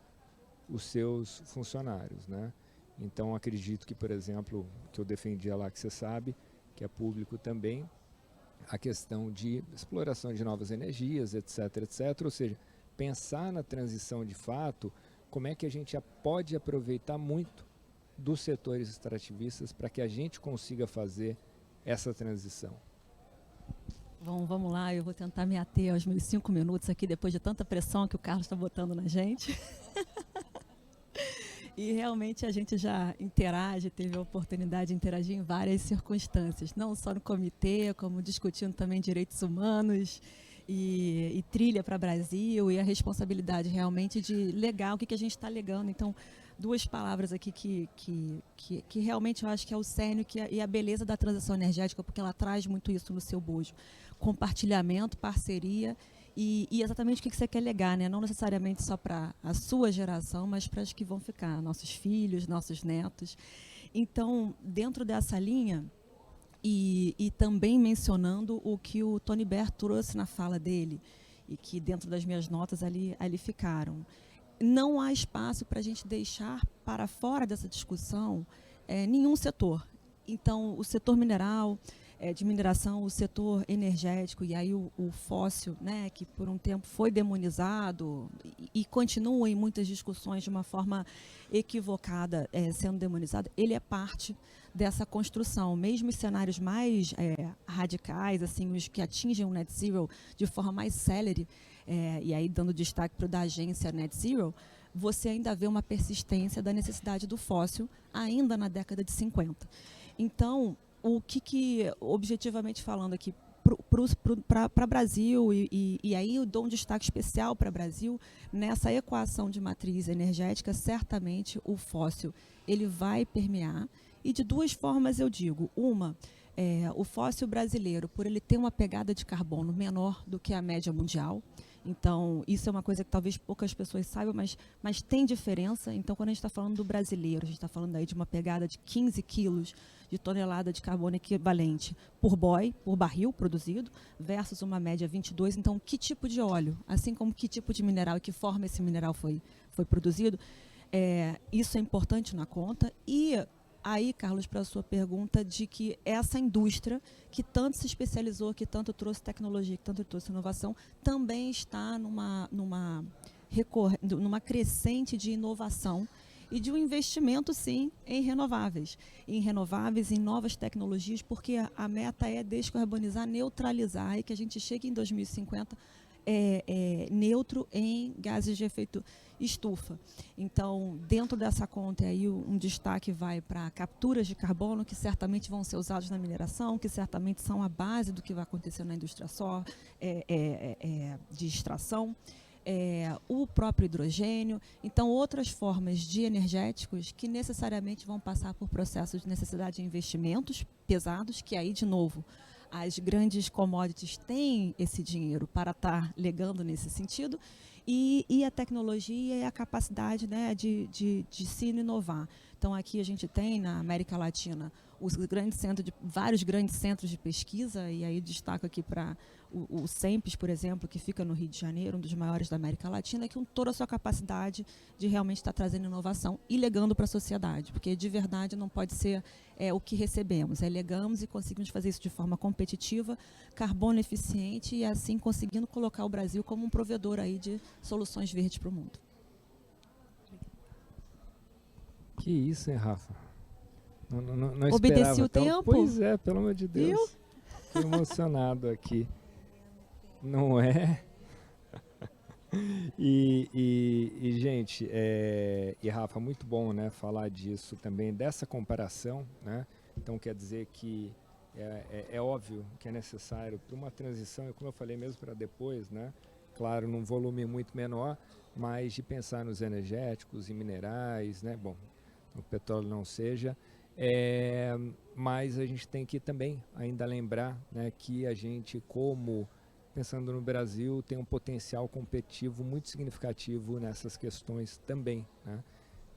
os seus funcionários, né? Então, acredito que, por exemplo, que eu defendia lá, que você sabe, que é público também, a questão de exploração de novas energias, etc., etc., ou seja, pensar na transição de fato, como é que a gente pode aproveitar muito dos setores extrativistas para que a gente consiga fazer essa transição. Bom, vamos lá, eu vou tentar me ater aos meus 5 minutos aqui, depois de tanta pressão que o Carlos está botando na gente. E realmente a gente já interage, teve a oportunidade de interagir em várias circunstâncias, não só no comitê, como discutindo também direitos humanos e trilha para Brasil, e a responsabilidade realmente de legar o que a gente está legando. Então, 2 palavras aqui que realmente eu acho que é o cerne e a beleza da transição energética, porque ela traz muito isso no seu bojo. Compartilhamento, parceria e exatamente o que você quer legar, né? Não necessariamente só para a sua geração, mas para as que vão ficar, nossos filhos, nossos netos. Então, dentro dessa linha, e também mencionando o que o Tony Blair trouxe na fala dele, e que dentro das minhas notas ali ficaram. Não há espaço para a gente deixar para fora dessa discussão nenhum setor. Então, o setor mineral, de mineração, o setor energético, e aí o fóssil, né, que por um tempo foi demonizado e continua em muitas discussões de uma forma equivocada sendo demonizado, ele é parte dessa construção. Mesmo os cenários mais radicais, assim, os que atingem o net zero de forma mais célere, e aí dando destaque para o da agência Net Zero, você ainda vê uma persistência da necessidade do fóssil ainda na década de 50. Então, o que objetivamente falando aqui, para Brasil, e aí eu dou um destaque especial para Brasil, nessa equação de matriz energética, certamente o fóssil ele vai permear, e de duas formas eu digo. Uma, o fóssil brasileiro, por ele ter uma pegada de carbono menor do que a média mundial, então isso é uma coisa que talvez poucas pessoas saibam, mas tem diferença. Então, quando a gente está falando do brasileiro, a gente está falando aí de uma pegada de 15 quilos de tonelada de carbono equivalente por barril produzido, versus uma média 22. Então, que tipo de óleo, assim como que tipo de mineral e que forma esse mineral foi produzido, isso é importante na conta. E aí, Carlos, para a sua pergunta de que essa indústria que tanto se especializou, que tanto trouxe tecnologia, que tanto trouxe inovação, também está numa crescente de inovação e de um investimento, sim, em renováveis, em novas tecnologias, porque a meta é descarbonizar, neutralizar, e que a gente chegue em 2050 neutro em gases de efeito estufa. Então, dentro dessa conta, aí um destaque vai para capturas de carbono, que certamente vão ser usados na mineração, que certamente são a base do que vai acontecer na indústria de extração. O próprio hidrogênio, então outras formas de energéticos que necessariamente vão passar por processos de necessidade de investimentos pesados, que aí, de novo, as grandes commodities têm esse dinheiro para estar legando nesse sentido, e a tecnologia e a capacidade, né, de se inovar. Então, aqui a gente tem, na América Latina, vários grandes centros de pesquisa, e aí destaco aqui para o CEMPES, por exemplo, que fica no Rio de Janeiro, um dos maiores da América Latina, que com toda a sua capacidade de realmente estar trazendo inovação e legando para a sociedade, porque de verdade não pode ser o que recebemos, legamos e conseguimos fazer isso de forma competitiva, carbono eficiente, e assim conseguindo colocar o Brasil como um provedor aí de soluções verdes para o mundo. Que isso, hein, Rafa? Não Obedeci esperava o tempo? Pois é, pelo amor de Deus. Viu? Fiquei emocionado aqui. Não é? Gente, e Rafa, muito bom, né, falar disso também, dessa comparação, né? Então, quer dizer que é óbvio que é necessário para uma transição, e como eu falei mesmo para depois, né? Claro, num volume muito menor, mas de pensar nos energéticos e minerais, né? Bom, o petróleo não seja, mas a gente tem que também ainda lembrar, né, que a gente, como pensando no Brasil, tem um potencial competitivo muito significativo nessas questões também, né?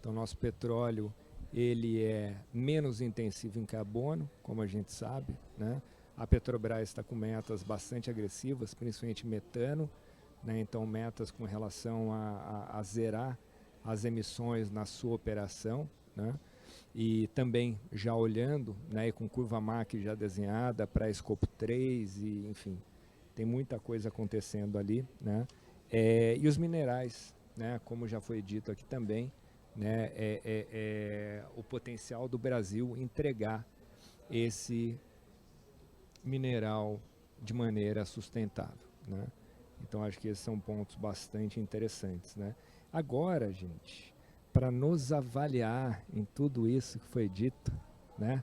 Então, nosso petróleo, ele é menos intensivo em carbono, como a gente sabe, né? A Petrobras está com metas bastante agressivas, principalmente metano, né? Então, metas com relação a zerar as emissões na sua operação, né? E também já olhando, né, com curva MAC já desenhada para Scope 3, e enfim, tem muita coisa acontecendo ali, né? E os minerais, né, como já foi dito aqui também, né, o potencial do Brasil entregar esse mineral de maneira sustentável, né? Então, acho que esses são pontos bastante interessantes, né? Agora, gente, para nos avaliar em tudo isso que foi dito, né,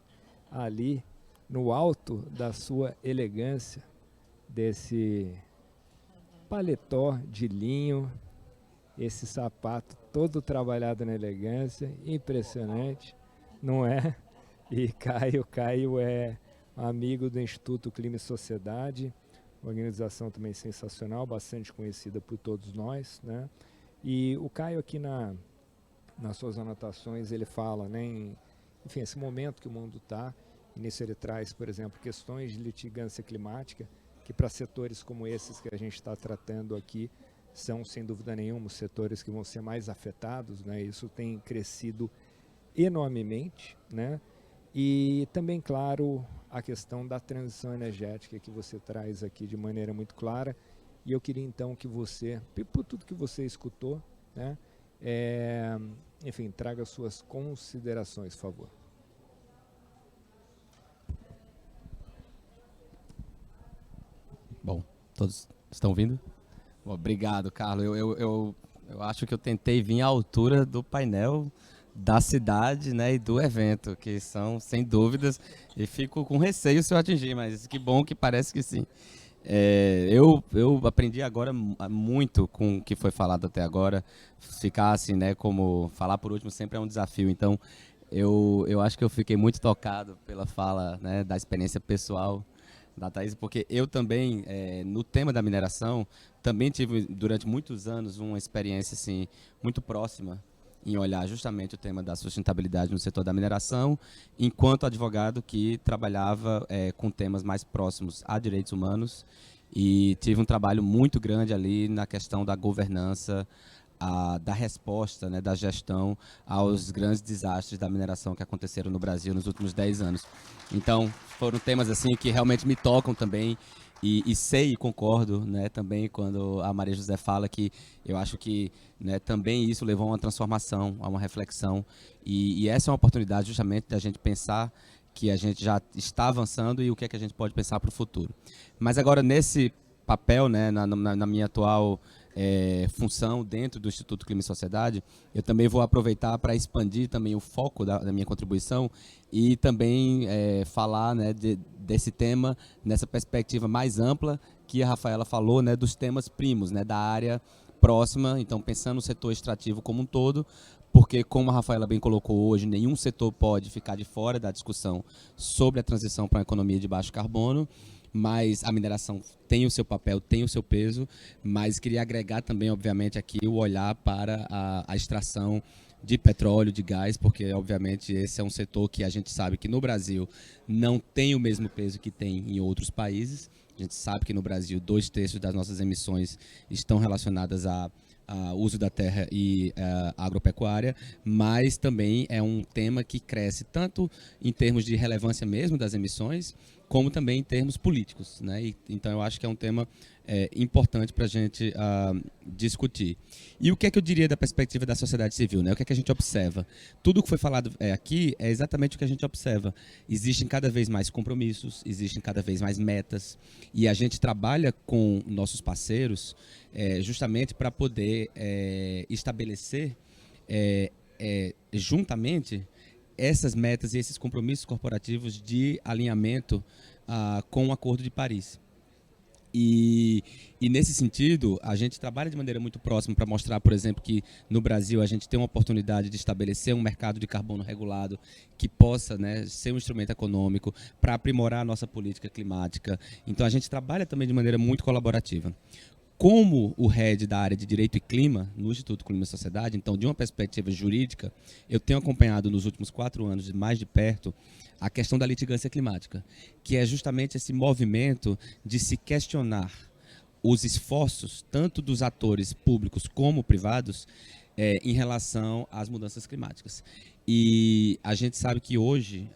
ali no alto da sua elegância, desse paletó de linho, esse sapato todo trabalhado na elegância, impressionante, não é? E Caio é amigo do Instituto Clima e Sociedade, organização também sensacional, bastante conhecida por todos nós, né? E o Caio aqui nas suas anotações, ele fala, né, enfim, esse momento que o mundo está, e nisso ele traz, por exemplo, questões de litigância climática, que para setores como esses que a gente está tratando aqui, são, sem dúvida nenhuma, os setores que vão ser mais afetados, né? Isso tem crescido enormemente, né? E também, claro, a questão da transição energética que você traz aqui de maneira muito clara. E eu queria então que você, por tudo que você escutou, né, enfim, traga suas considerações, por favor. Bom, todos estão ouvindo? Bom, obrigado, Carlos. Eu acho que eu tentei vir à altura do painel da cidade, né, e do evento, que são, sem dúvidas, e fico com receio se eu atingir, mas que bom que parece que sim. Eu aprendi agora muito com o que foi falado até agora. Ficar assim, né, como falar por último sempre é um desafio. Então, eu acho que eu fiquei muito tocado pela fala, né, da experiência pessoal da Thaís, porque eu também, no tema da mineração, também tive durante muitos anos uma experiência assim, muito próxima em olhar justamente o tema da sustentabilidade no setor da mineração, enquanto advogado que trabalhava com temas mais próximos a direitos humanos, e tive um trabalho muito grande ali na questão da governança, da resposta, né, da gestão aos grandes desastres da mineração que aconteceram no Brasil nos últimos 10 anos. Então, foram temas assim que realmente me tocam também, e sei e concordo, né, também quando a Maria José fala que eu acho que, né, também isso levou a uma transformação, a uma reflexão, e essa é uma oportunidade justamente da gente pensar que a gente já está avançando e o que é que a gente pode pensar para o futuro. Mas agora, nesse papel, né, na minha atual função dentro do Instituto Clima e Sociedade, eu também vou aproveitar para expandir também o foco da minha contribuição e também falar, né, desse tema nessa perspectiva mais ampla que a Rafaela falou, né, dos temas primos, né, da área próxima, então pensando no setor extrativo como um todo, porque, como a Rafaela bem colocou hoje, nenhum setor pode ficar de fora da discussão sobre a transição para uma economia de baixo carbono, mas a mineração tem o seu papel, tem o seu peso, mas queria agregar também, obviamente, aqui o olhar para a extração de petróleo, de gás, porque, obviamente, esse é um setor que a gente sabe que no Brasil não tem o mesmo peso que tem em outros países. A gente sabe que no Brasil 2/3 das nossas emissões estão relacionadas ao uso da terra e agropecuária, mas também é um tema que cresce tanto em termos de relevância mesmo das emissões, como também em termos políticos, né? Então eu acho que é um tema importante para a gente discutir. E o que é que eu diria da perspectiva da sociedade civil, né? O que é que a gente observa? Tudo o que foi falado aqui é exatamente o que a gente observa. Existem cada vez mais compromissos, existem cada vez mais metas, e a gente trabalha com nossos parceiros justamente para poder estabelecer juntamente essas metas e esses compromissos corporativos de alinhamento com o Acordo de Paris. E nesse sentido, a gente trabalha de maneira muito próxima para mostrar, por exemplo, que no Brasil a gente tem uma oportunidade de estabelecer um mercado de carbono regulado que possa, né, ser um instrumento econômico para aprimorar a nossa política climática. Então a gente trabalha também de maneira muito colaborativa. Como o head da área de Direito e Clima no Instituto Clima e Sociedade, então, de uma perspectiva jurídica, eu tenho acompanhado nos últimos 4 anos, mais de perto, a questão da litigância climática, que é justamente esse movimento de se questionar os esforços, tanto dos atores públicos como privados, em relação às mudanças climáticas. E a gente sabe que hoje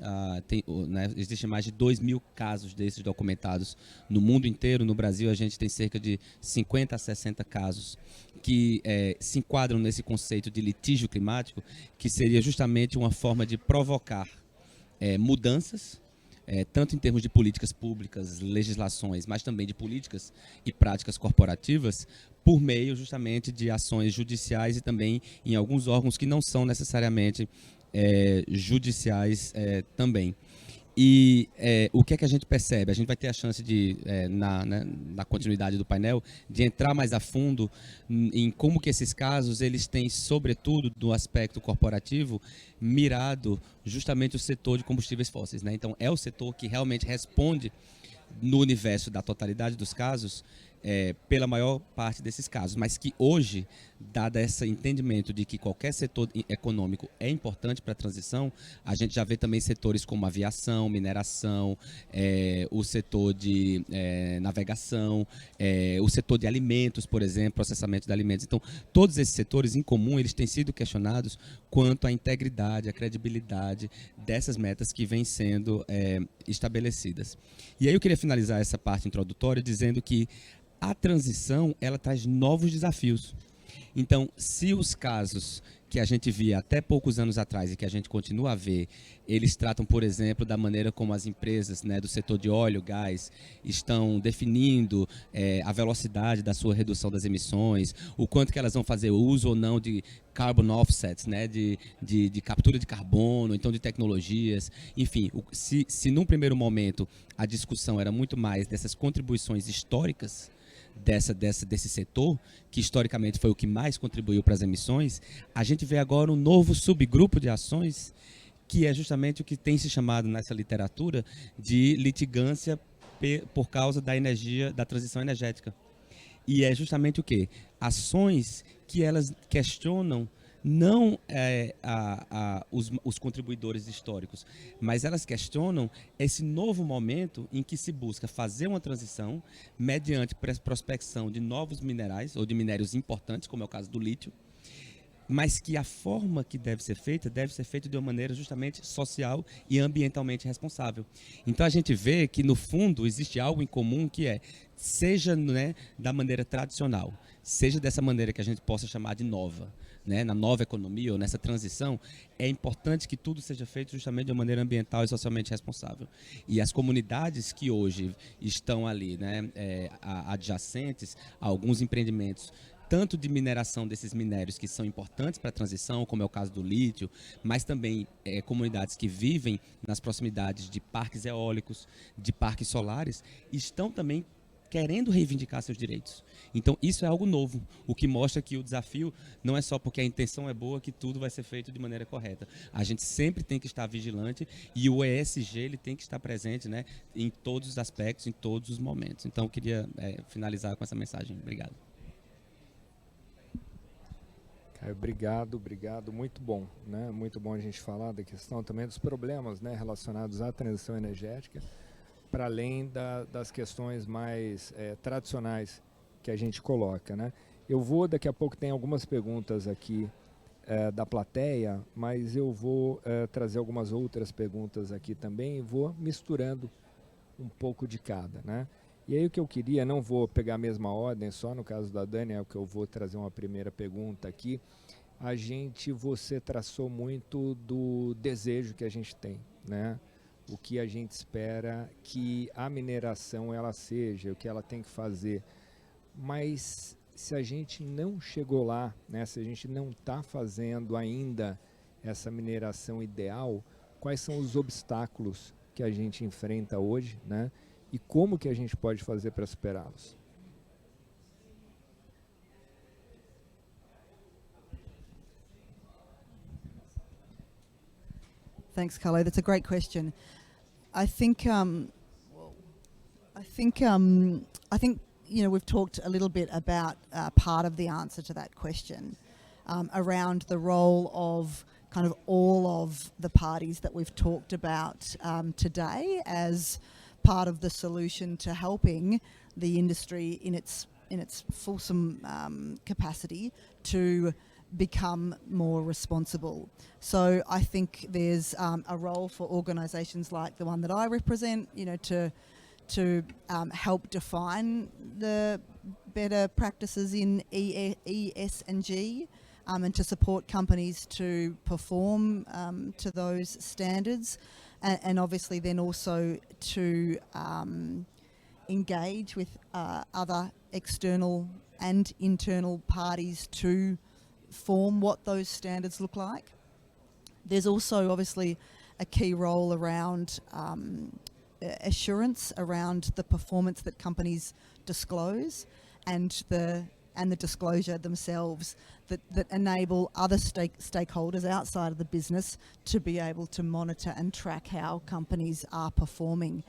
existem mais de 2.000 casos desses documentados no mundo inteiro. No Brasil, a gente tem cerca de 50 a 60 casos que se enquadram nesse conceito de litígio climático, que seria justamente uma forma de provocar mudanças, tanto em termos de políticas públicas, legislações, mas também de políticas e práticas corporativas, por meio justamente de ações judiciais e também em alguns órgãos que não são necessariamente judiciais também. E o que é que a gente percebe? A gente vai ter a chance de, na continuidade do painel, de entrar mais a fundo em como que esses casos eles têm, sobretudo, do aspecto corporativo, mirado justamente o setor de combustíveis fósseis, né? Então, é o setor que realmente responde no universo da totalidade dos casos pela maior parte desses casos, mas que hoje, dado esse entendimento de que qualquer setor econômico é importante para a transição, a gente já vê também setores como aviação, mineração, o setor de navegação, o setor de alimentos, por exemplo, processamento de alimentos. Então, todos esses setores em comum, eles têm sido questionados quanto à integridade, à credibilidade dessas metas que vêm sendo estabelecidas. E aí eu queria finalizar essa parte introdutória dizendo que a transição, ela traz novos desafios. Então, se os casos que a gente via até poucos anos atrás e que a gente continua a ver, eles tratam, por exemplo, da maneira como as empresas, né, do setor de óleo, gás, estão definindo a velocidade da sua redução das emissões, o quanto que elas vão fazer uso ou não de carbon offsets, né, de captura de carbono, então de tecnologias, enfim, se num primeiro momento a discussão era muito mais dessas contribuições históricas, desse setor, que historicamente foi o que mais contribuiu para as emissões, a gente vê agora um novo subgrupo de ações, que é justamente o que tem se chamado nessa literatura de litigância por causa da energia, da transição energética. E é justamente o quê? Ações que elas questionam não os contribuidores históricos, mas elas questionam esse novo momento em que se busca fazer uma transição mediante prospecção de novos minerais ou de minérios importantes, como é o caso do lítio, mas que a forma que deve ser feita de uma maneira justamente social e ambientalmente responsável. Então a gente vê que no fundo existe algo em comum que seja, né, da maneira tradicional, seja dessa maneira que a gente possa chamar de nova, né, na nova economia ou nessa transição, é importante que tudo seja feito justamente de uma maneira ambiental e socialmente responsável. E as comunidades que hoje estão ali, né, adjacentes a alguns empreendimentos, tanto de mineração desses minérios que são importantes para a transição, como é o caso do lítio, mas também comunidades que vivem nas proximidades de parques eólicos, de parques solares, estão também querendo reivindicar seus direitos. Então, isso é algo novo, o que mostra que o desafio não é só porque a intenção é boa que tudo vai ser feito de maneira correta. A gente sempre tem que estar vigilante e o ESG ele tem que estar presente, né, em todos os aspectos, em todos os momentos. Então, eu queria finalizar com essa mensagem. Obrigado. Caio, obrigado, muito bom, né? Muito bom a gente falar da questão também dos problemas, né, relacionados à transição energética, para além das questões mais tradicionais que a gente coloca, né? Eu vou, daqui a pouco tem algumas perguntas aqui da plateia, mas eu vou trazer algumas outras perguntas aqui também e vou misturando um pouco de cada, né? E aí o que eu queria, não vou pegar a mesma ordem, só no caso da Dani, é o que eu vou trazer uma primeira pergunta aqui. Você traçou muito do desejo que a gente tem, né? O que a gente espera que a mineração ela seja, o que ela tem que fazer. Mas se a gente não chegou lá, né? Se a gente não está fazendo ainda essa mineração ideal, quais são os obstáculos que a gente enfrenta hoje, né? E como que a gente pode fazer para superá-los? Thanks, Carlo. That's a great question. I think we've talked a little bit about part of the answer to that question around the role of kind of all of the parties that we've talked about today as part of the solution to helping the industry in its fulsome capacity to become more responsible. So I think there's a role for organisations like the one that I represent, to help define the better practices in ESG and to support companies to perform to those standards. And obviously then also to engage with other external and internal parties to form what those standards look like. There's also obviously a key role around assurance around the performance that companies disclose and the disclosure themselves that enable other stakeholders outside of the business to be able to monitor and track how companies are performing.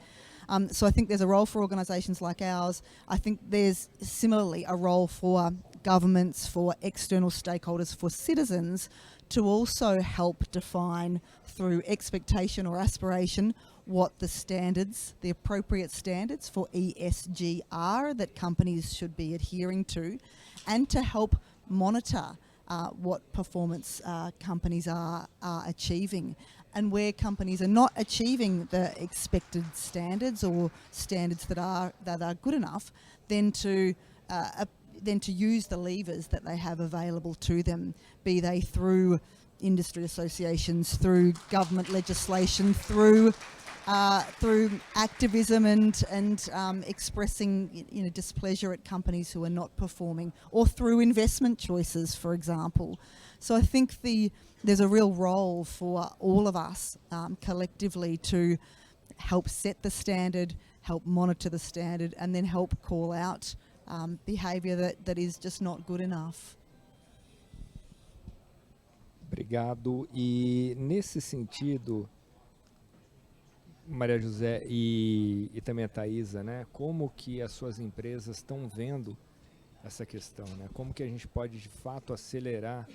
So I think there's a role for organisations like ours. I think there's similarly a role for governments, for external stakeholders, for citizens to also help define through expectation or aspiration what the standards, the appropriate standards for ESG are that companies should be adhering to, and to help monitor what performance companies are achieving. And where companies are not achieving the expected standards or standards that are good enough, then to then to use the levers that they have available to them, be they through industry associations, through government legislation, through activism and expressing displeasure at companies who are not performing, or through investment choices, for example. So I think there's a real role for all of us collectively to help set the standard, help monitor the standard, and then help call out behaviour that is just not good enough. Obrigado. E nesse sentido, Maria José e também a Thaisa, né, como que as suas empresas estão vendo essa questão, né? Como que a gente pode de fato acelerar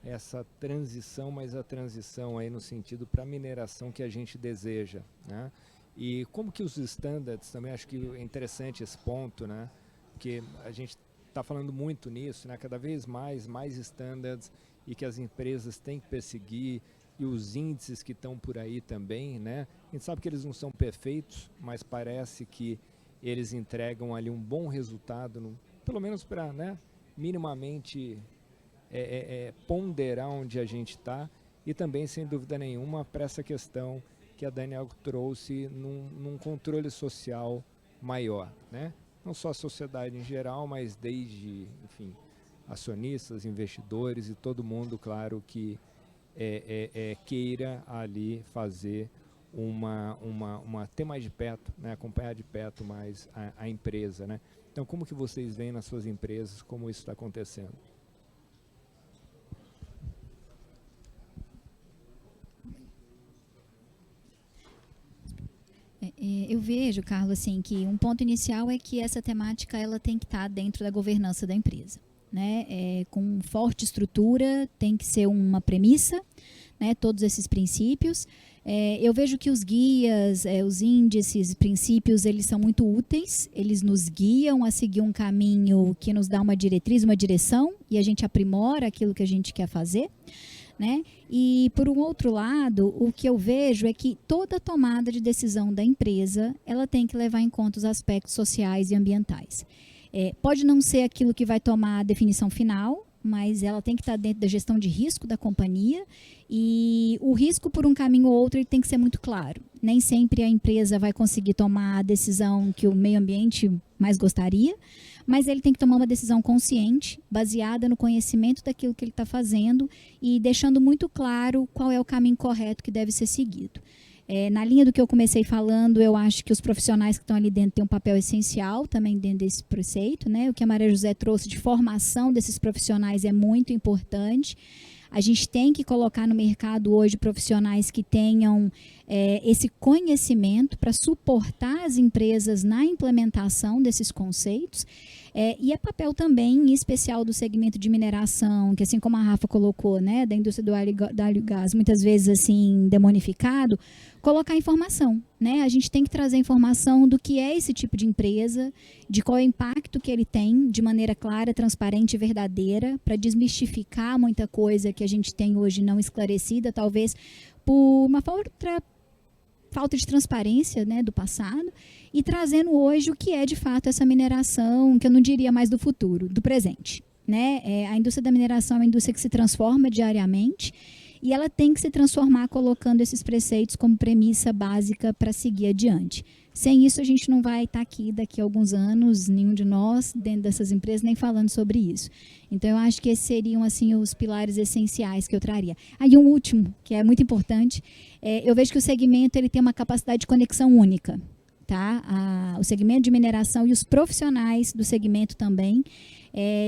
essa transição, mas a transição aí no sentido para a mineração que a gente deseja, né? E como que os standards, também acho que é interessante esse ponto, né? Porque a gente está falando muito nisso, né? Cada vez mais standards, e que as empresas têm que perseguir, e os índices que estão por aí também, né? A gente sabe que eles não são perfeitos, mas parece que eles entregam ali um bom resultado, pelo menos para, né, minimamente ponderar onde a gente está, e também, sem dúvida nenhuma, para essa questão que a Daniel trouxe num controle social maior, né? Não só a sociedade em geral, mas desde, enfim, acionistas, investidores e todo mundo, claro, que queira ali fazer ter mais de perto, né, acompanhar de perto mais a empresa, né? Então, como que vocês veem nas suas empresas como isso está acontecendo? Eu vejo, Carlos, assim, que um ponto inicial é que essa temática ela tem que estar dentro da governança da empresa, né? Com forte estrutura, tem que ser uma premissa, né? Todos esses princípios. Eu vejo que os guias, os índices, princípios, eles são muito úteis, eles nos guiam a seguir um caminho que nos dá uma diretriz, uma direção, e a gente aprimora aquilo que a gente quer fazer, né? E, por um outro lado, o que eu vejo é que toda tomada de decisão da empresa, ela tem que levar em conta os aspectos sociais e ambientais. Pode não ser aquilo que vai tomar a definição final, mas ela tem que estar dentro da gestão de risco da companhia, e o risco por um caminho ou outro ele tem que ser muito claro. Nem sempre a empresa vai conseguir tomar a decisão que o meio ambiente mais gostaria, mas ele tem que tomar uma decisão consciente, baseada no conhecimento daquilo que ele está fazendo e deixando muito claro qual é o caminho correto que deve ser seguido. Na linha do que eu comecei falando, eu acho que os profissionais que estão ali dentro têm um papel essencial também dentro desse preceito, né? O que a Maria José trouxe de formação desses profissionais é muito importante. A gente tem que colocar no mercado hoje profissionais que tenham esse conhecimento para suportar as empresas na implementação desses conceitos. E é papel também, em especial, do segmento de mineração, que, assim como a Rafa colocou, né, da indústria do óleo e gás, muitas vezes assim demonificado, colocar informação, né? A gente tem que trazer informação do que é esse tipo de empresa, de qual é o impacto que ele tem, de maneira clara, transparente e verdadeira, para desmistificar muita coisa que a gente tem hoje não esclarecida, talvez por uma falta de transparência, né, do passado, e trazendo hoje o que é de fato essa mineração, que eu não diria mais do futuro, do presente, né? A indústria da mineração é uma indústria que se transforma diariamente, e ela tem que se transformar colocando esses preceitos como premissa básica para seguir adiante. Sem isso, a gente não vai estar aqui daqui a alguns anos, nenhum de nós, dentro dessas empresas, nem falando sobre isso. Então, eu acho que esses seriam assim, os pilares essenciais que eu traria. Aí, um último, que é muito importante, eu vejo que o segmento ele tem uma capacidade de conexão única. Tá? O segmento de mineração e os profissionais do segmento também.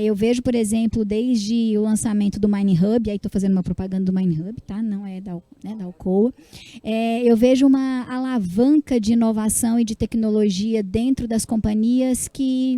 Eu vejo, por exemplo, desde o lançamento do Mining Hub, aí estou fazendo uma propaganda do Mining Hub, tá? Não é da Alcoa. Eu vejo uma alavanca de inovação e de tecnologia dentro das companhias que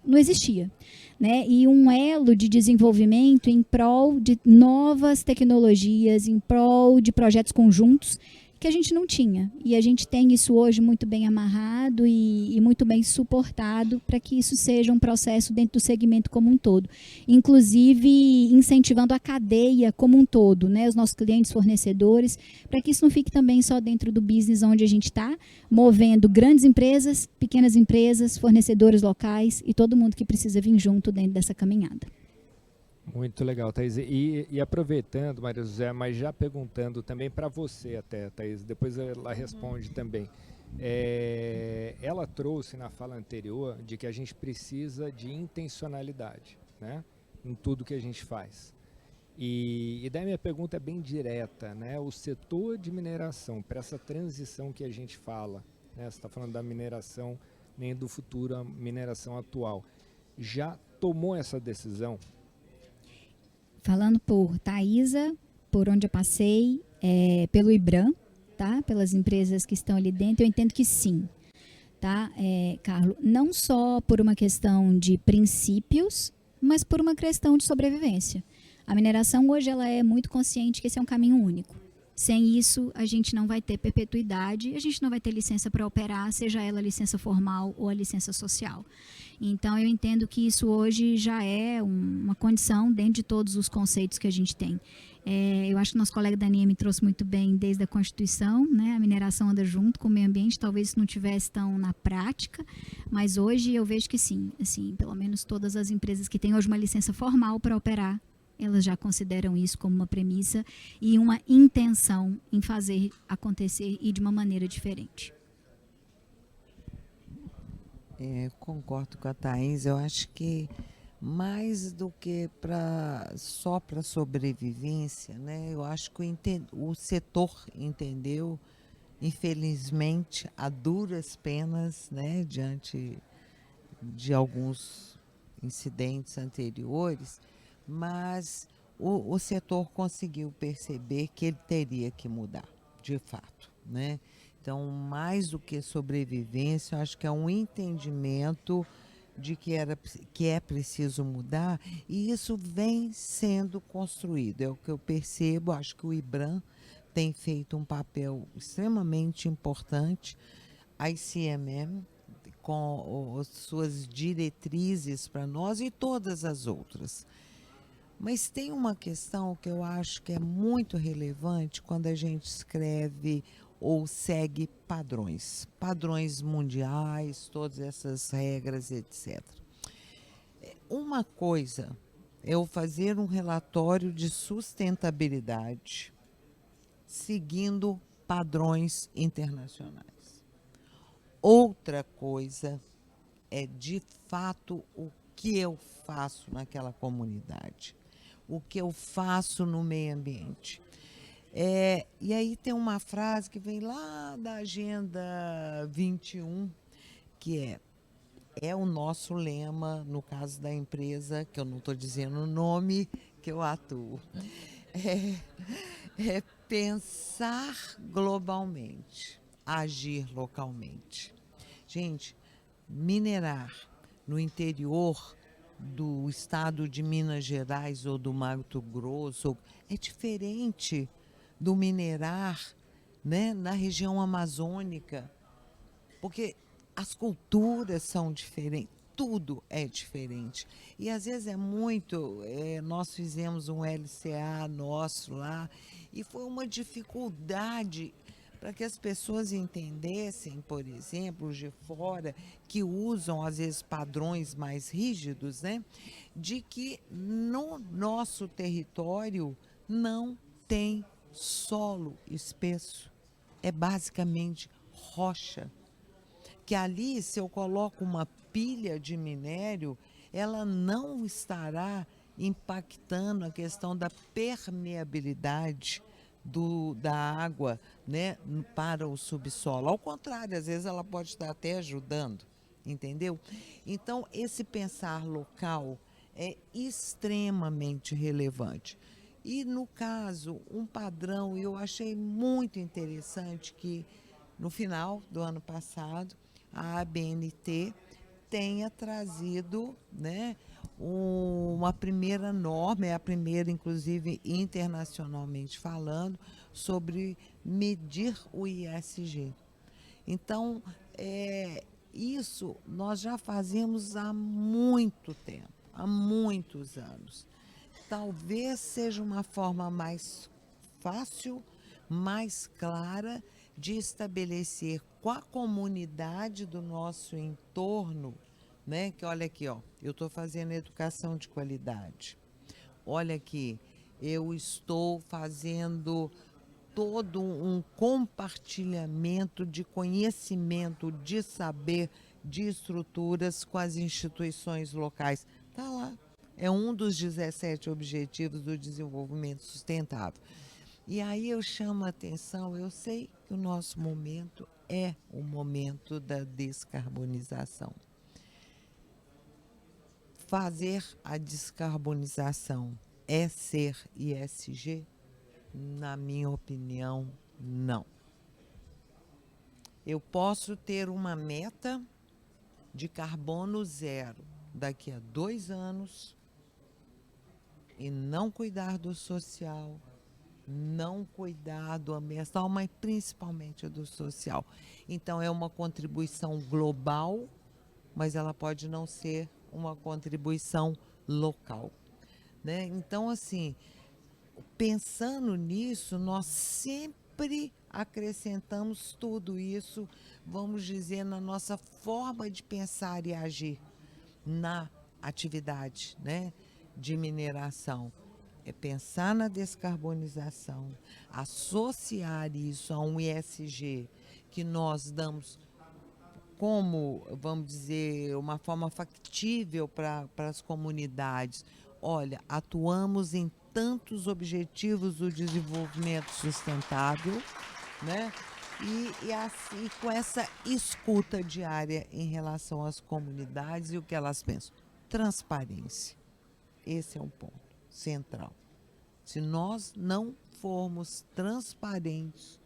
não existia. Né? E um elo de desenvolvimento em prol de novas tecnologias, em prol de projetos conjuntos, que a gente não tinha. E a gente tem isso hoje muito bem amarrado e muito bem suportado para que isso seja um processo dentro do segmento como um todo. Inclusive incentivando a cadeia como um todo, né? Os nossos clientes, fornecedores, para que isso não fique também só dentro do business onde a gente está, movendo grandes empresas, pequenas empresas, fornecedores locais e todo mundo que precisa vir junto dentro dessa caminhada. Muito legal, Thaís. E aproveitando, Maria José, mas já perguntando também para você até, Thaís, depois ela responde também. Ela trouxe na fala anterior de que a gente precisa de intencionalidade, né, em tudo que a gente faz. E daí minha pergunta é bem direta, né? O setor de mineração, para essa transição que a gente fala, né, você está falando da mineração, nem do futuro, a mineração atual, já tomou essa decisão? Falando por Taísa, por onde eu passei, pelo IBRAM, tá? Pelas empresas que estão ali dentro, eu entendo que sim, tá, Carlos? Não só por uma questão de princípios, mas por uma questão de sobrevivência. A mineração hoje ela é muito consciente que esse é um caminho único. Sem isso, a gente não vai ter perpetuidade, a gente não vai ter licença para operar, seja ela a licença formal ou a licença social. Então, eu entendo que isso hoje já é uma condição dentro de todos os conceitos que a gente tem. Eu acho que o nosso colega Daniel me trouxe muito bem desde a Constituição, né? A mineração anda junto com o meio ambiente, talvez isso não tivesse tão na prática, mas hoje eu vejo que sim, assim, pelo menos todas as empresas que têm hoje uma licença formal para operar, elas já consideram isso como uma premissa e uma intenção em fazer acontecer e de uma maneira diferente. Concordo com a Thaís. Eu acho que mais do que só para sobrevivência, né? Eu acho que o setor entendeu, infelizmente, a duras penas, né, diante de alguns incidentes anteriores, mas o setor conseguiu perceber que ele teria que mudar, de fato, né? Então, mais do que sobrevivência, eu acho que é um entendimento de que é preciso mudar, e isso vem sendo construído. É o que eu percebo. Acho que o IBRAM tem feito um papel extremamente importante, a ICMM, com as suas diretrizes para nós e todas as outras. Mas tem uma questão que eu acho que é muito relevante quando a gente escreve ou segue padrões mundiais, todas essas regras, etc. Uma coisa é eu fazer um relatório de sustentabilidade seguindo padrões internacionais. Outra coisa é, de fato, o que eu faço naquela comunidade, o que eu faço no meio ambiente. E aí tem uma frase que vem lá da Agenda 21, que é o nosso lema, no caso da empresa, que eu não estou dizendo o nome que eu atuo. É pensar globalmente, agir localmente. Gente, minerar no interior do estado de Minas Gerais ou do Mato Grosso é diferente do minerar, né, na região amazônica, porque as culturas são diferentes, tudo é diferente. E às vezes nós fizemos um LCA nosso lá, e foi uma dificuldade para que as pessoas entendessem, por exemplo, os de fora, que usam às vezes padrões mais rígidos, né, de que no nosso território não tem solo espesso, é basicamente rocha. Que ali, se eu coloco uma pilha de minério, ela não estará impactando a questão da permeabilidade da água, né, para o subsolo. Ao contrário, às vezes ela pode estar até ajudando, entendeu? Então, esse pensar local é extremamente relevante. E, no caso, um padrão, eu achei muito interessante que, no final do ano passado, a ABNT tenha trazido, né, uma primeira norma, é a primeira, inclusive, internacionalmente falando, sobre medir o ISG. Então, isso nós já fazemos há muito tempo, há muitos anos. Talvez seja uma forma mais fácil, mais clara de estabelecer com a comunidade do nosso entorno, né? Que olha aqui, ó, eu estou fazendo educação de qualidade. Olha aqui, eu estou fazendo todo um compartilhamento de conhecimento, de saber, de estruturas com as instituições locais. Está lá. É um dos 17 Objetivos do Desenvolvimento Sustentável. E aí eu chamo a atenção, eu sei que o nosso momento é o momento da descarbonização. Fazer a descarbonização é ser ISG? Na minha opinião, não. Eu posso ter uma meta de carbono zero daqui a 2 anos e não cuidar do social, não cuidar do ambiental, mas principalmente do social. Então, é uma contribuição global, mas ela pode não ser uma contribuição local, né? Então, assim, pensando nisso, nós sempre acrescentamos tudo isso, vamos dizer, na nossa forma de pensar e agir na atividade, né, de mineração. É pensar na descarbonização, associar isso a um ESG que nós damos como, vamos dizer, uma forma factível para as comunidades. Olha, atuamos em tantos objetivos do desenvolvimento sustentável, né? E assim, com essa escuta diária em relação às comunidades e o que elas pensam. Transparência. Esse é um ponto central. Se nós não formos transparentes,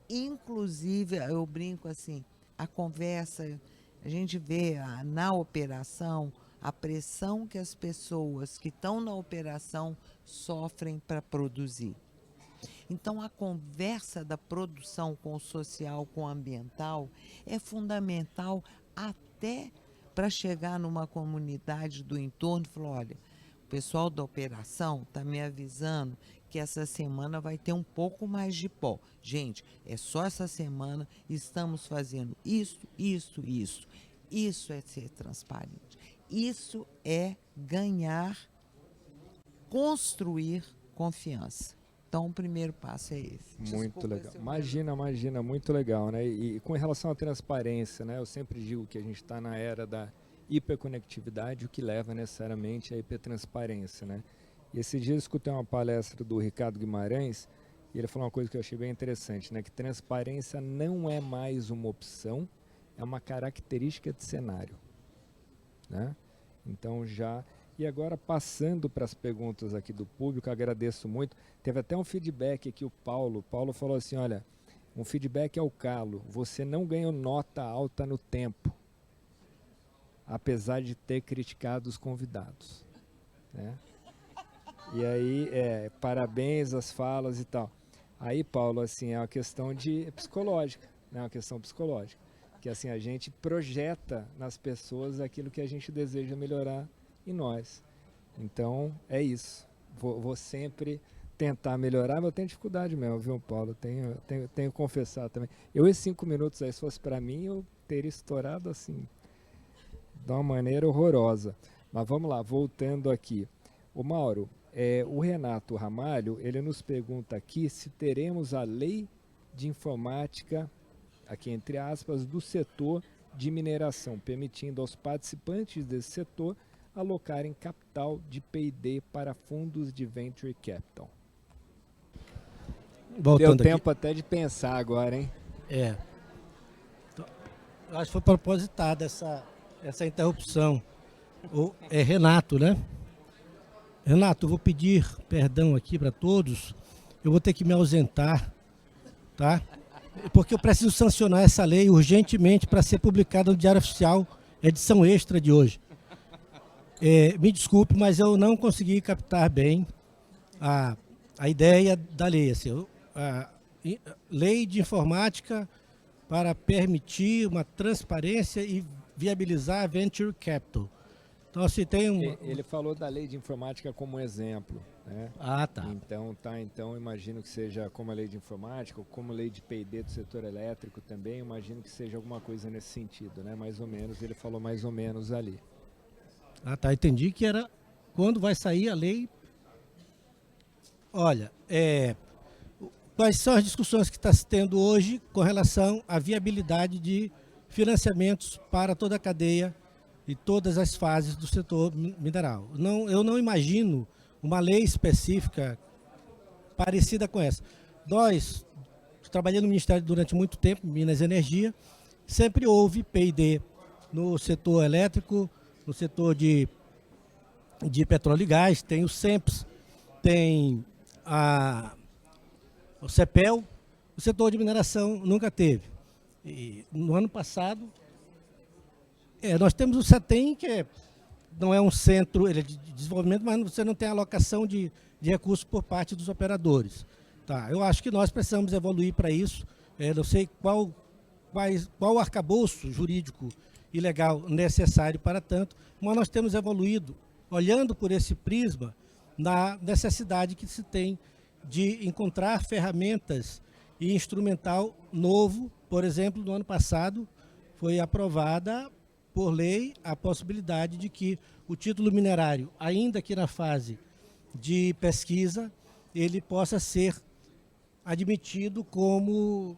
inclusive, eu brinco assim, a conversa, a gente vê na operação a pressão que as pessoas que estão na operação sofrem para produzir. Então, a conversa da produção com o social, com o ambiental, é fundamental até para chegar numa comunidade do entorno e falar, olha, o pessoal da operação está me avisando que essa semana vai ter um pouco mais de pó. Gente, é só essa semana, estamos fazendo isso, isso, isso. Isso é ser transparente. Isso é ganhar, construir confiança. Então, o primeiro passo é esse. Muito legal. Imagina, muito legal, né? E com relação à transparência, né? Eu sempre digo que a gente está na era da hiperconectividade, o que leva necessariamente à hipertransparência, né? E esse dia eu escutei uma palestra do Ricardo Guimarães e ele falou uma coisa que eu achei bem interessante, né? Que transparência não é mais uma opção, é uma característica de cenário, né? Então já... E agora, passando para as perguntas aqui do público, agradeço muito. Teve até um feedback aqui, o Paulo. Paulo falou assim, olha, um feedback ao Carlo, você não ganhou nota alta no tempo, apesar de ter criticado os convidados, né? E aí, parabéns às falas e tal. Aí, Paulo, assim, é uma questão psicológica, né? Uma questão psicológica. Que assim, a gente projeta nas pessoas aquilo que a gente deseja melhorar em nós. Então, é isso. Vou sempre tentar melhorar, mas eu tenho dificuldade mesmo, viu, Paulo? Tenho que confessar também. Esses 5 minutos aí, se fosse para mim, eu teria estourado assim, de uma maneira horrorosa. Mas vamos lá, voltando aqui. Ô Mauro, o Renato Ramalho, ele nos pergunta aqui se teremos a lei de informática, aqui entre aspas, do setor de mineração, permitindo aos participantes desse setor alocarem capital de P&D para fundos de Venture Capital. Voltando Deu tempo aqui. até de pensar agora, hein? Então, acho que foi propositada essa interrupção. É Renato, né? Renato, eu vou pedir perdão aqui para todos. Eu vou ter que me ausentar, tá? Porque eu preciso sancionar essa lei urgentemente para ser publicada no Diário Oficial, edição extra de hoje. Me desculpe, mas eu não consegui captar bem a ideia da lei. Assim, lei de informática para permitir uma transparência e viabilizar a venture capital. Então, se tem Ele falou da lei de informática como exemplo, né? Ah, tá. Então imagino que seja como a lei de informática, ou como a lei de P&D do setor elétrico também, imagino que seja alguma coisa nesse sentido, né? Mais ou menos, ele falou mais ou menos ali. Ah, tá. Entendi que era quando vai sair a lei. Olha, quais são as discussões que está se tendo hoje com relação à viabilidade de financiamentos para toda a cadeia e todas as fases do setor mineral? Eu não imagino uma lei específica parecida com essa. Nós, trabalhando no Ministério durante muito tempo, Minas e Energia, sempre houve P&D no setor elétrico, no setor de petróleo e gás, tem o SEMPS, tem o CEPEL, o setor de mineração nunca teve. E no ano passado, nós temos o CETEM, que não é um centro de desenvolvimento, mas você não tem alocação de recursos por parte dos operadores. Tá, eu acho que nós precisamos evoluir para isso. Não sei qual o arcabouço jurídico e legal necessário para tanto, mas nós temos evoluído, olhando por esse prisma, na necessidade que se tem de encontrar ferramentas e instrumental novo. Por exemplo, no ano passado foi aprovada por lei a possibilidade de que o título minerário, ainda que na fase de pesquisa, ele possa ser admitido como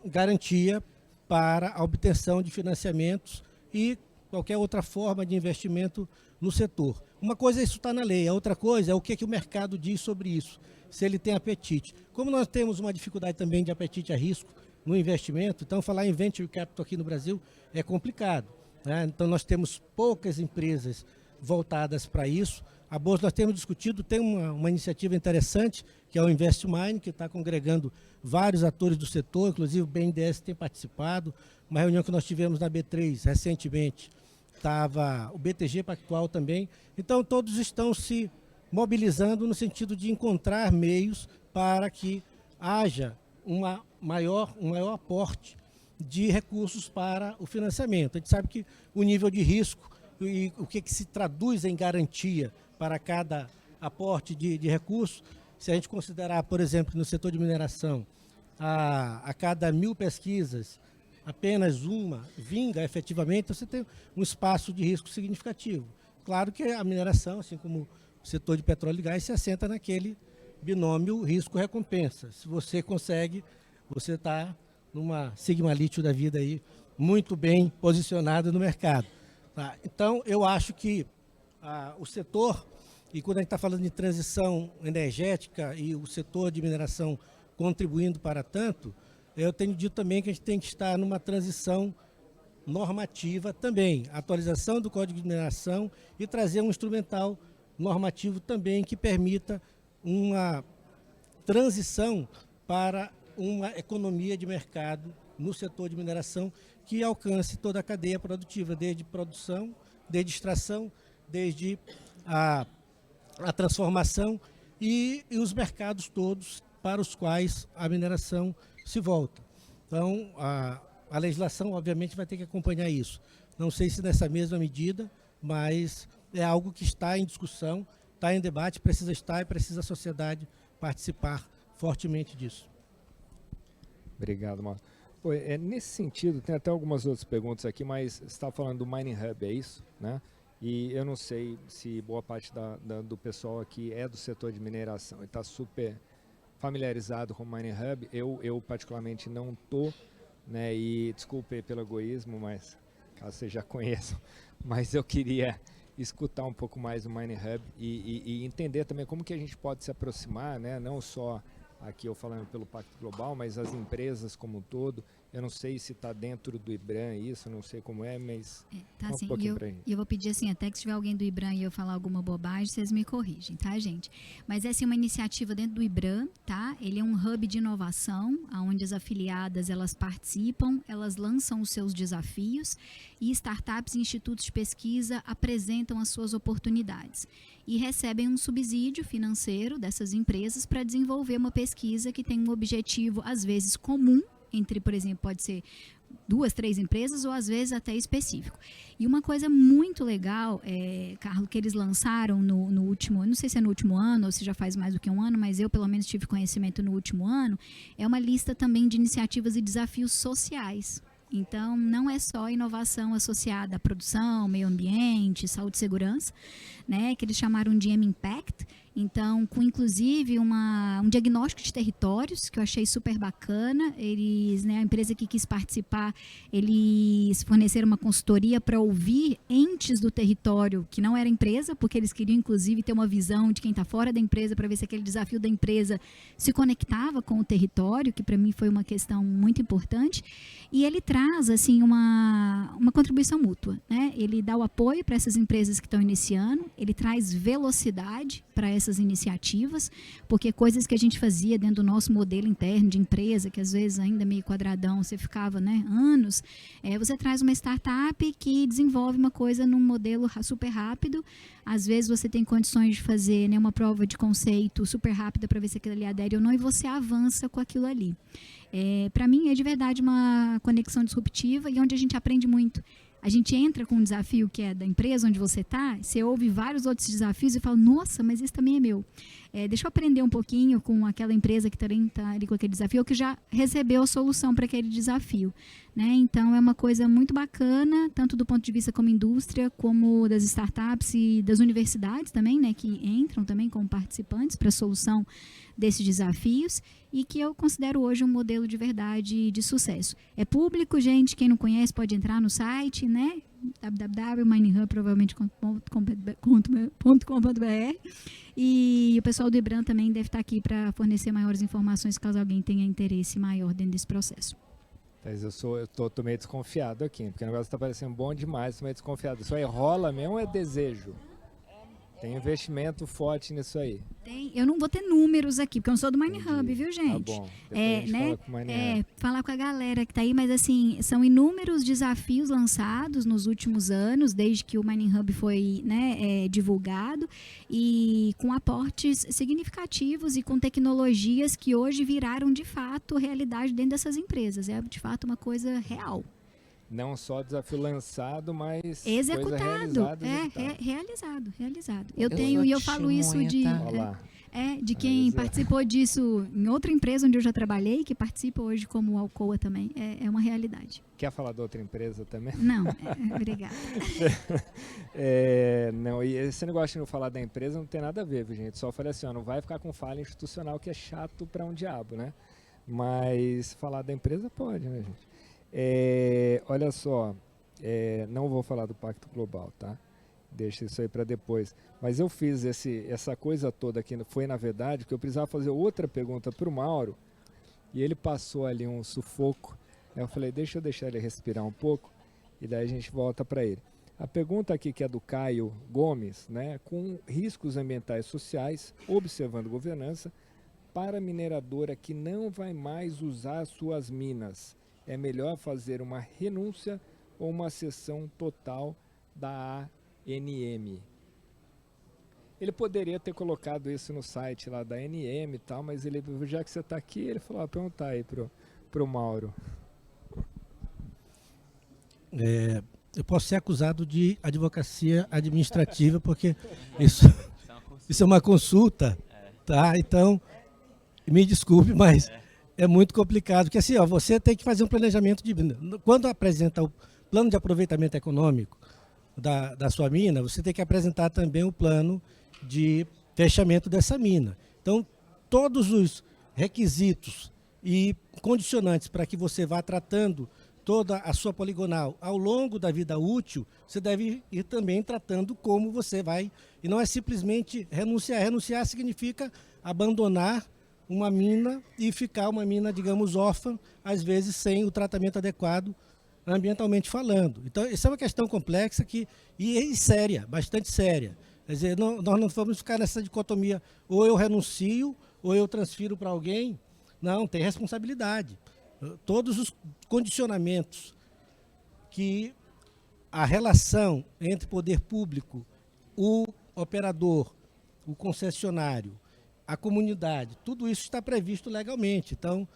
garantia para a obtenção de financiamentos e qualquer outra forma de investimento no setor. Uma coisa é isso está na lei, a outra coisa é o que o mercado diz sobre isso, se ele tem apetite. Como nós temos uma dificuldade também de apetite a risco no investimento, então falar em venture capital aqui no Brasil é complicado, né? Então nós temos poucas empresas voltadas para isso. A Bolsa nós temos discutido, tem uma iniciativa interessante, que é o InvestMine, que está congregando vários atores do setor, inclusive o BNDES tem participado. Uma reunião que nós tivemos na B3 recentemente, estava o BTG Pactual também. Então todos estão se mobilizando no sentido de encontrar meios para que haja um maior aporte de recursos para o financiamento. A gente sabe que o nível de risco e o que se traduz em garantia para cada aporte de recursos, se a gente considerar, por exemplo, no setor de mineração, a cada 1000 pesquisas, apenas uma vinga efetivamente, você tem um espaço de risco significativo. Claro que a mineração, assim como o setor de petróleo e gás, se assenta naquele binômio risco-recompensa. Se você consegue, você está numa sigma lithium da vida aí, muito bem posicionado no mercado. Tá? Então, eu acho que o setor, e quando a gente está falando de transição energética e o setor de mineração contribuindo para tanto, eu tenho dito também que a gente tem que estar numa transição normativa também, atualização do Código de Mineração e trazer um instrumental normativo também que permita uma transição para uma economia de mercado no setor de mineração que alcance toda a cadeia produtiva, desde produção, desde extração, desde a transformação e os mercados todos para os quais a mineração se volta. Então, a legislação, obviamente, vai ter que acompanhar isso. Não sei se nessa mesma medida, mas é algo que está em discussão, está em debate, precisa estar e precisa a sociedade participar fortemente disso. Obrigado, Mauro. Nesse sentido, tem até algumas outras perguntas aqui, mas você está falando do Mining Hub, é isso? Né? E eu não sei se boa parte do pessoal aqui é do setor de mineração e está super familiarizado com o Mining Hub. Eu particularmente não estou, né? E desculpe pelo egoísmo, mas caso vocês já conheçam, mas eu queria escutar um pouco mais do Mining Hub e entender também como que a gente pode se aproximar, né? Não só aqui eu falando pelo Pacto Global, mas as empresas como um todo. Eu não sei se está dentro do IBRAM isso, não sei como é, mas tá, um pouquinho pra gente. E eu vou pedir assim, até que se tiver alguém do IBRAM e eu falar alguma bobagem, vocês me corrigem, tá, gente? Mas essa é uma iniciativa dentro do IBRAM, tá? Ele é um hub de inovação, onde as afiliadas, elas participam, elas lançam os seus desafios e startups e institutos de pesquisa apresentam as suas oportunidades e recebem um subsídio financeiro dessas empresas para desenvolver uma pesquisa pesquisa que tem um objetivo, às vezes, comum, entre, por exemplo, pode ser 2, 3 empresas ou às vezes até específico. E uma coisa muito legal, Carlos, que eles lançaram no último, não sei se é no último ano ou se já faz mais do que um ano, mas eu pelo menos tive conhecimento no último ano, é uma lista também de iniciativas e desafios sociais. Então, não é só inovação associada à produção, meio ambiente, saúde e segurança, né, que eles chamaram de M-Impact. Então, com inclusive um diagnóstico de territórios, que eu achei super bacana. Eles, né, a empresa que quis participar, eles forneceram uma consultoria para ouvir entes do território, que não era empresa, porque eles queriam, inclusive, ter uma visão de quem está fora da empresa, para ver se aquele desafio da empresa se conectava com o território, que para mim foi uma questão muito importante. E ele traz, assim, uma contribuição mútua, né? Ele dá o apoio para essas empresas que estão iniciando, ele traz velocidade para essas iniciativas, porque coisas que a gente fazia dentro do nosso modelo interno de empresa, que às vezes ainda meio quadradão, você ficava, né, anos, você traz uma startup que desenvolve uma coisa num modelo super rápido. Às vezes você tem condições de fazer, né, uma prova de conceito super rápida para ver se aquilo ali adere ou não, e você avança com aquilo ali. Para mim é de verdade uma conexão disruptiva e onde a gente aprende muito. A gente entra com um desafio que é da empresa onde você está, você ouve vários outros desafios e fala, nossa, mas esse também é meu. Deixa eu aprender um pouquinho com aquela empresa que também está ali com aquele desafio, ou que já recebeu a solução para aquele desafio. Né? Então, é uma coisa muito bacana, tanto do ponto de vista como indústria, como das startups e das universidades também, né, que entram também como participantes para a solução desses desafios, e que eu considero hoje um modelo de verdade de sucesso. É público, gente, quem não conhece pode entrar no site, né, www.minehub.com.br, e o pessoal do IBRAM também deve estar aqui para fornecer maiores informações caso alguém tenha interesse maior dentro desse processo. Mas eu tô meio desconfiado aqui, porque o negócio está parecendo bom demais, tô meio desconfiado. Isso aí rola mesmo ou é desejo? Tem investimento forte nisso aí. Eu não vou ter números aqui, porque eu não sou do Mining Hub, viu, gente? Tá bom. Depois a gente fala com o Mining Hub. Falar com a galera que está aí, mas assim, são inúmeros desafios lançados nos últimos anos, desde que o Mining Hub foi, né, divulgado, e com aportes significativos e com tecnologias que hoje viraram, de fato, realidade dentro dessas empresas. É, de fato, uma coisa real. Não só desafio lançado, mas executado, realizado. Eu falo isso de quem participou disso em outra empresa onde eu já trabalhei, que participa hoje como Alcoa também. É uma realidade. Quer falar de outra empresa também? Não, obrigada. Não, e esse negócio de não falar da empresa não tem nada a ver, viu, gente? Só falei assim, não vai ficar com falha institucional, que é chato para um diabo, né? Mas falar da empresa pode, né, gente? Olha só, não vou falar do Pacto Global, tá? Deixa isso aí para depois. Mas eu fiz essa coisa toda aqui, foi na verdade que eu precisava fazer outra pergunta para o Mauro, e ele passou ali um sufoco. Aí eu falei, deixa eu deixar ele respirar um pouco, e daí a gente volta para ele. A pergunta aqui, que é do Caio Gomes, né? Com riscos ambientais e sociais, observando governança, para a mineradora que não vai mais usar suas minas, é melhor fazer uma renúncia ou uma cessão total da ANM? Ele poderia ter colocado isso no site lá da ANM e tal, mas ele, já que você está aqui, ele falou, perguntar aí pro Mauro. Eu posso ser acusado de advocacia administrativa, porque isso é uma consulta, tá? Então, me desculpe, mas é muito complicado, porque assim, você tem que fazer um planejamento de mina. Quando apresenta o plano de aproveitamento econômico da sua mina, você tem que apresentar também o plano de fechamento dessa mina. Então, todos os requisitos e condicionantes para que você vá tratando toda a sua poligonal ao longo da vida útil, você deve ir também tratando como você vai, e não é simplesmente renunciar. Renunciar significa abandonar uma mina e ficar uma mina, digamos, órfã, às vezes sem o tratamento adequado ambientalmente falando. Então, isso é uma questão complexa e séria, bastante séria. Quer dizer, nós não vamos ficar nessa dicotomia, ou eu renuncio, ou eu transfiro para alguém. Não, tem responsabilidade. Todos os condicionamentos que a relação entre poder público, o operador, o concessionário a comunidade, tudo isso está previsto legalmente. Então,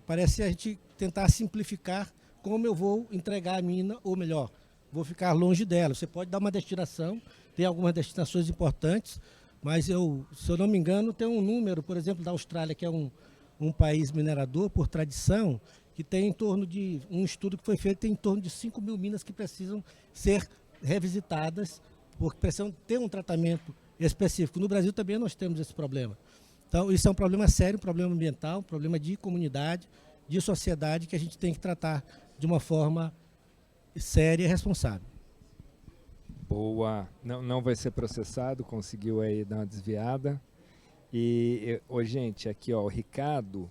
parece a gente tentar simplificar como eu vou entregar a mina, ou melhor, vou ficar longe dela. Você pode dar uma destinação, tem algumas destinações importantes, mas se eu não me engano, tem um número, por exemplo, da Austrália, que é um país minerador por tradição, que tem em torno de, um estudo que foi feito, tem em torno de 5 mil minas que precisam ser revisitadas, porque precisam ter um tratamento específico. No Brasil também nós temos esse problema. Então, isso é um problema sério, um problema ambiental, um problema de comunidade, de sociedade, que a gente tem que tratar de uma forma séria e responsável. Boa. Não vai ser processado, conseguiu aí dar uma desviada. E, gente, aqui, ó, o Ricardo,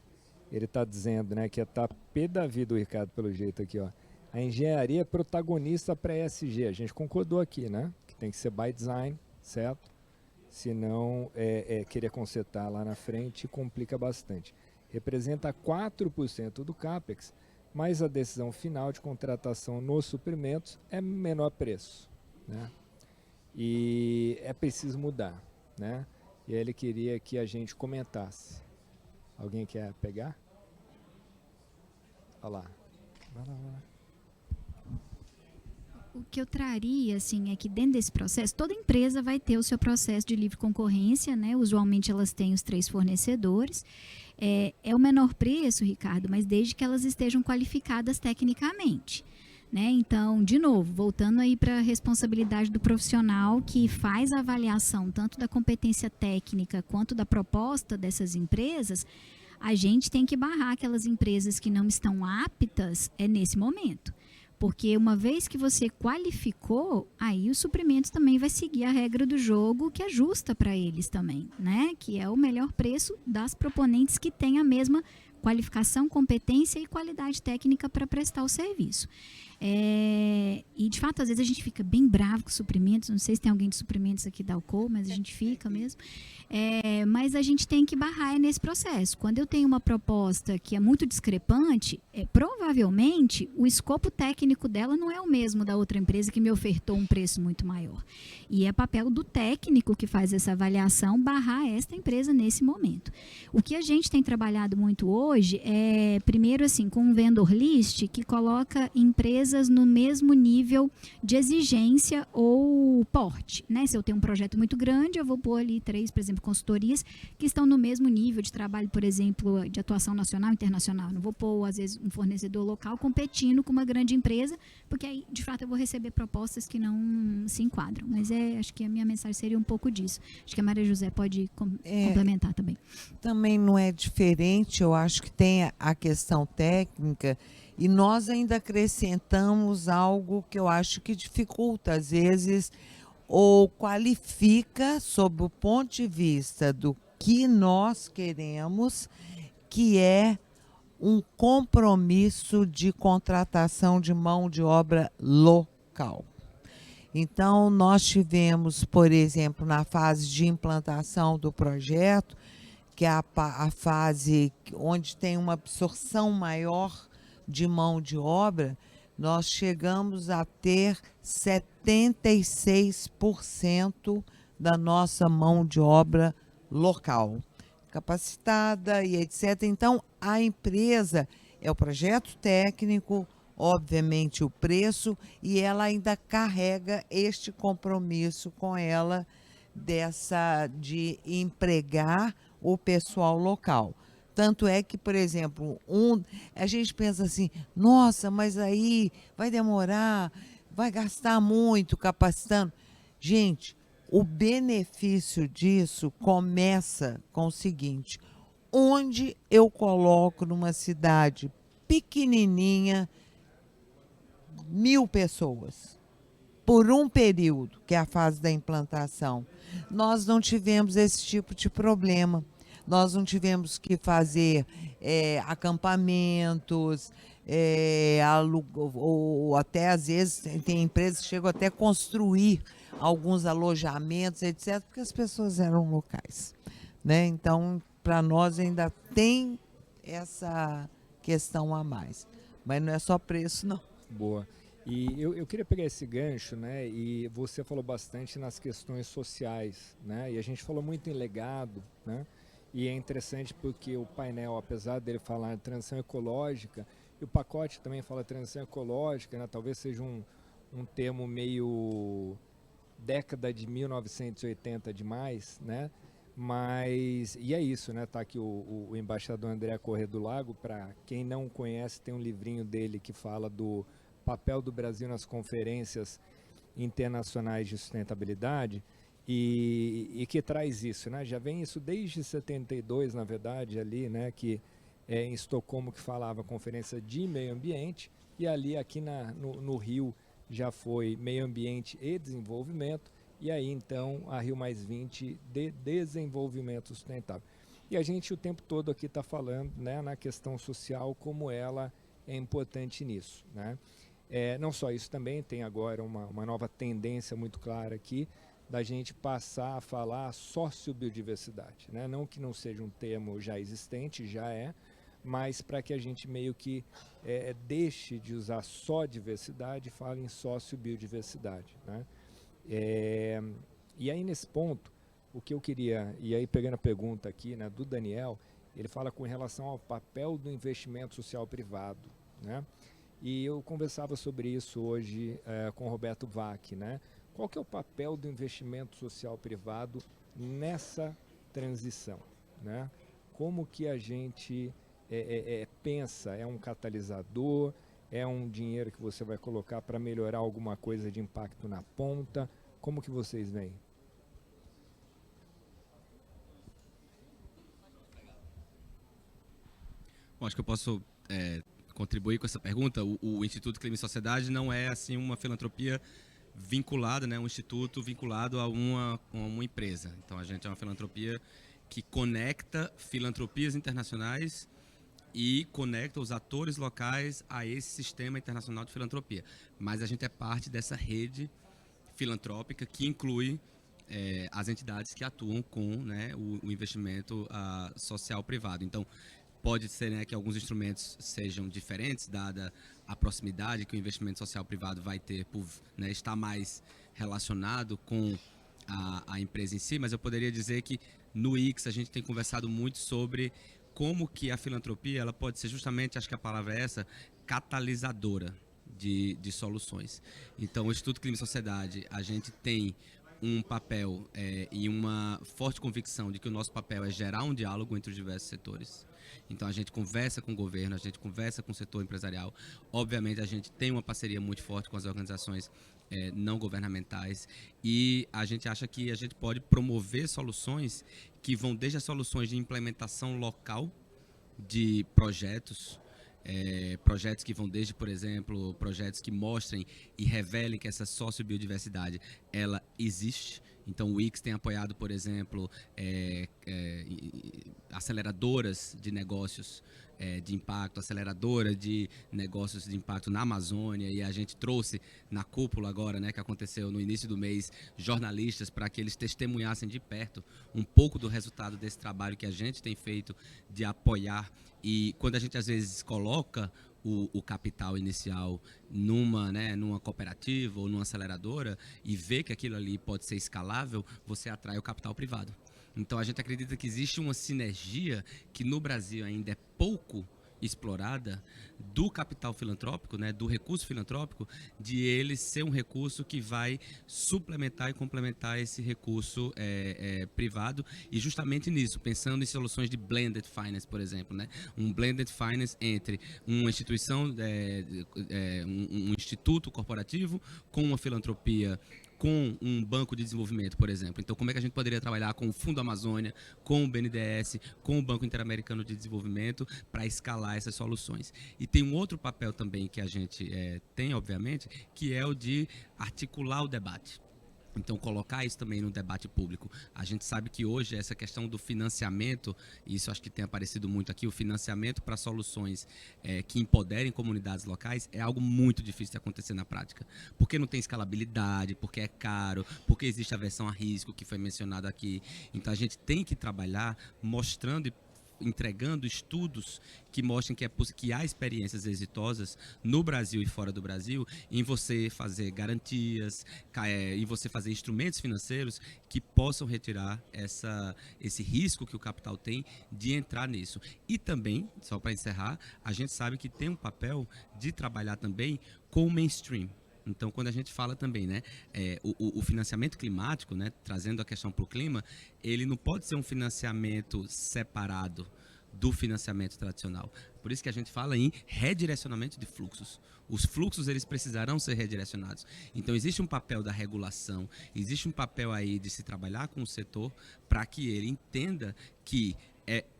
ele está dizendo, né, que tá pé da vida o Ricardo, pelo jeito aqui, ó. A engenharia é protagonista para ESG. A gente concordou aqui, né? Que tem que ser by design, certo? Senão, querer consertar lá na frente complica bastante. Representa 4% do CAPEX, mas a decisão final de contratação nos suprimentos é menor preço, né? E é preciso mudar, né? E aí ele queria que a gente comentasse. Alguém quer pegar? Olha lá. Vai lá. O que eu traria, assim, é que dentro desse processo, toda empresa vai ter o seu processo de livre concorrência, né? Usualmente elas têm os 3 fornecedores. É o menor preço, Ricardo, mas desde que elas estejam qualificadas tecnicamente, né? Então, de novo, voltando aí para a responsabilidade do profissional que faz a avaliação tanto da competência técnica quanto da proposta dessas empresas, a gente tem que barrar aquelas empresas que não estão aptas nesse momento. Porque uma vez que você qualificou, aí os suprimentos também vai seguir a regra do jogo que é justa para eles também, né? Que é o melhor preço das proponentes que têm a mesma qualificação, competência e qualidade técnica para prestar o serviço. E, de fato, às vezes a gente fica bem bravo com suprimentos, não sei se tem alguém de suprimentos aqui da Alcoa, mas a gente fica mesmo. Mas a gente tem que barrar nesse processo. Quando eu tenho uma proposta que é muito discrepante, provavelmente o escopo técnico dela não é o mesmo da outra empresa que me ofertou um preço muito maior. E é papel do técnico que faz essa avaliação barrar esta empresa nesse momento. O que a gente tem trabalhado muito hoje é, primeiro, assim, com um vendor list que coloca empresas no mesmo nível de exigência ou porte, né? Se eu tenho um projeto muito grande, eu vou pôr ali 3, por exemplo, consultorias que estão no mesmo nível de trabalho, por exemplo, de atuação nacional e internacional. Não vou pôr, às vezes, um fornecedor local competindo com uma grande empresa, porque aí, de fato, eu vou receber propostas que não se enquadram. Mas acho que a minha mensagem seria um pouco disso. Acho que a Maria José pode complementar também. Também não é diferente, eu acho que tem a questão técnica. E nós ainda acrescentamos algo que eu acho que dificulta, às vezes, ou qualifica sob o ponto de vista do que nós queremos, que é um compromisso de contratação de mão de obra local. Então, nós tivemos, por exemplo, na fase de implantação do projeto, que é a fase onde tem uma absorção maior de mão de obra, nós chegamos a ter 76% da nossa mão de obra local, capacitada e etc. Então, a empresa é o projeto técnico, obviamente o preço, e ela ainda carrega este compromisso com ela de empregar o pessoal local. Tanto é que, por exemplo, a gente pensa assim, nossa, mas aí vai demorar, vai gastar muito capacitando. Gente, o benefício disso começa com o seguinte: onde eu coloco numa cidade pequenininha 1.000 pessoas por um período, que é a fase da implantação, nós não tivemos esse tipo de problema. Nós não tivemos que fazer acampamentos, ou até às vezes tem empresas que chegam até a construir alguns alojamentos, etc., porque as pessoas eram locais, né? Então, para nós ainda tem essa questão a mais. Mas não é só preço, não. Boa. E eu queria pegar esse gancho, né? E você falou bastante nas questões sociais, né? E a gente falou muito em legado, né? E é interessante porque o painel, apesar dele falar de transição ecológica, e o pacote também fala transição ecológica, né? Talvez seja um termo meio década de 1980 demais, né? Mas, e é isso, né? Tá aqui o embaixador André Corrêa do Lago, para quem não conhece, tem um livrinho dele que fala do papel do Brasil nas conferências internacionais de sustentabilidade, e que traz isso, né? Já vem isso desde 72, na verdade, ali, né? Que é em Estocolmo, que falava Conferência de Meio Ambiente, e ali aqui no Rio já foi Meio Ambiente e Desenvolvimento, e aí então a Rio+20 de Desenvolvimento Sustentável. E a gente o tempo todo aqui está falando, né, na questão social, como ela é importante nisso, né? Não só isso, também tem agora uma nova tendência muito clara aqui, da gente passar a falar sociobiodiversidade, né? Não que não seja um termo já existente, já é, mas para que a gente meio que deixe de usar só diversidade e fale em sociobiodiversidade, né? E aí nesse ponto, o que eu queria, e aí pegando a pergunta aqui, né, do Daniel, ele fala com relação ao papel do investimento social privado, né? E eu conversava sobre isso hoje com o Roberto Vac, né? Qual que é o papel do investimento social privado nessa transição, né? Como que a gente pensa, é um catalisador, é um dinheiro que você vai colocar para melhorar alguma coisa de impacto na ponta? Como que vocês veem? Bom, acho que eu posso contribuir com essa pergunta. O Instituto Clima e Sociedade não é assim uma filantropia vinculada, né, um instituto vinculado a uma empresa. Então a gente é uma filantropia que conecta filantropias internacionais e conecta os atores locais a esse sistema internacional de filantropia. Mas a gente é parte dessa rede filantrópica que inclui as entidades que atuam com, né, o investimento social privado. Então, pode ser, né, que alguns instrumentos sejam diferentes, dada a proximidade que o investimento social privado vai ter por, né, estar mais relacionado com a empresa em si, mas eu poderia dizer que no IX a gente tem conversado muito sobre como que a filantropia ela pode ser justamente, acho que a palavra é essa, catalisadora de soluções. Então, o Instituto Clima e Sociedade, a gente tem um papel e uma forte convicção de que o nosso papel é gerar um diálogo entre os diversos setores. Então, a gente conversa com o governo, a gente conversa com o setor empresarial. Obviamente, a gente tem uma parceria muito forte com as organizações não governamentais e a gente acha que a gente pode promover soluções que vão desde as soluções de implementação local de projetos, projetos que vão desde, por exemplo, projetos que mostrem e revelem que essa sociobiodiversidade ela existe. Então o IX tem apoiado, por exemplo, aceleradoras de negócios de impacto, aceleradora de negócios de impacto na Amazônia, e a gente trouxe na cúpula agora, né, que aconteceu no início do mês, jornalistas para que eles testemunhassem de perto um pouco do resultado desse trabalho que a gente tem feito de apoiar. E quando a gente às vezes coloca o capital inicial numa cooperativa ou numa aceleradora e vê que aquilo ali pode ser escalável, você atrai o capital privado. Então a gente acredita que existe uma sinergia que no Brasil ainda é pouco explorada do capital filantrópico, né, do recurso filantrópico, de ele ser um recurso que vai suplementar e complementar esse recurso privado, e justamente nisso, pensando em soluções de blended finance, por exemplo, né, um blended finance entre uma instituição, um instituto corporativo com uma filantropia, com um banco de desenvolvimento, por exemplo. Então, como é que a gente poderia trabalhar com o Fundo Amazônia, com o BNDES, com o Banco Interamericano de Desenvolvimento, para escalar essas soluções? E tem um outro papel também que a gente tem, obviamente, que é o de articular o debate. Então, colocar isso também no debate público. A gente sabe que hoje essa questão do financiamento, e isso acho que tem aparecido muito aqui, o financiamento para soluções que empoderem comunidades locais é algo muito difícil de acontecer na prática. Porque não tem escalabilidade, porque é caro, porque existe aversão a risco, que foi mencionado aqui. Então, a gente tem que trabalhar mostrando e entregando estudos que mostrem que há experiências exitosas no Brasil e fora do Brasil em você fazer garantias, em você fazer instrumentos financeiros que possam retirar esse risco que o capital tem de entrar nisso. E também, só para encerrar, a gente sabe que tem um papel de trabalhar também com o mainstream. Então, quando a gente fala também, né, o financiamento climático, né, trazendo a questão para o clima, ele não pode ser um financiamento separado do financiamento tradicional. Por isso que a gente fala em redirecionamento de fluxos. Os fluxos, eles precisarão ser redirecionados. Então, existe um papel da regulação, existe um papel aí de se trabalhar com o setor para que ele entenda que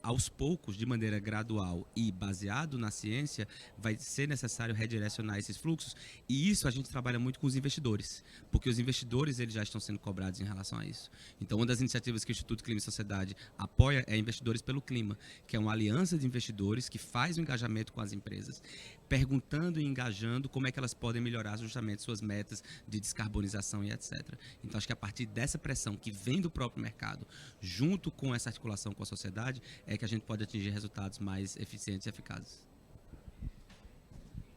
aos poucos, de maneira gradual e baseado na ciência, vai ser necessário redirecionar esses fluxos, e isso a gente trabalha muito com os investidores, porque os investidores eles já estão sendo cobrados em relação a isso. Então, uma das iniciativas que o Instituto Clima e Sociedade apoia é Investidores pelo Clima, que é uma aliança de investidores que faz o engajamento com as empresas, perguntando e engajando como é que elas podem melhorar justamente suas metas de descarbonização e etc. Então, acho que a partir dessa pressão que vem do próprio mercado, junto com essa articulação com a sociedade, é que a gente pode atingir resultados mais eficientes e eficazes.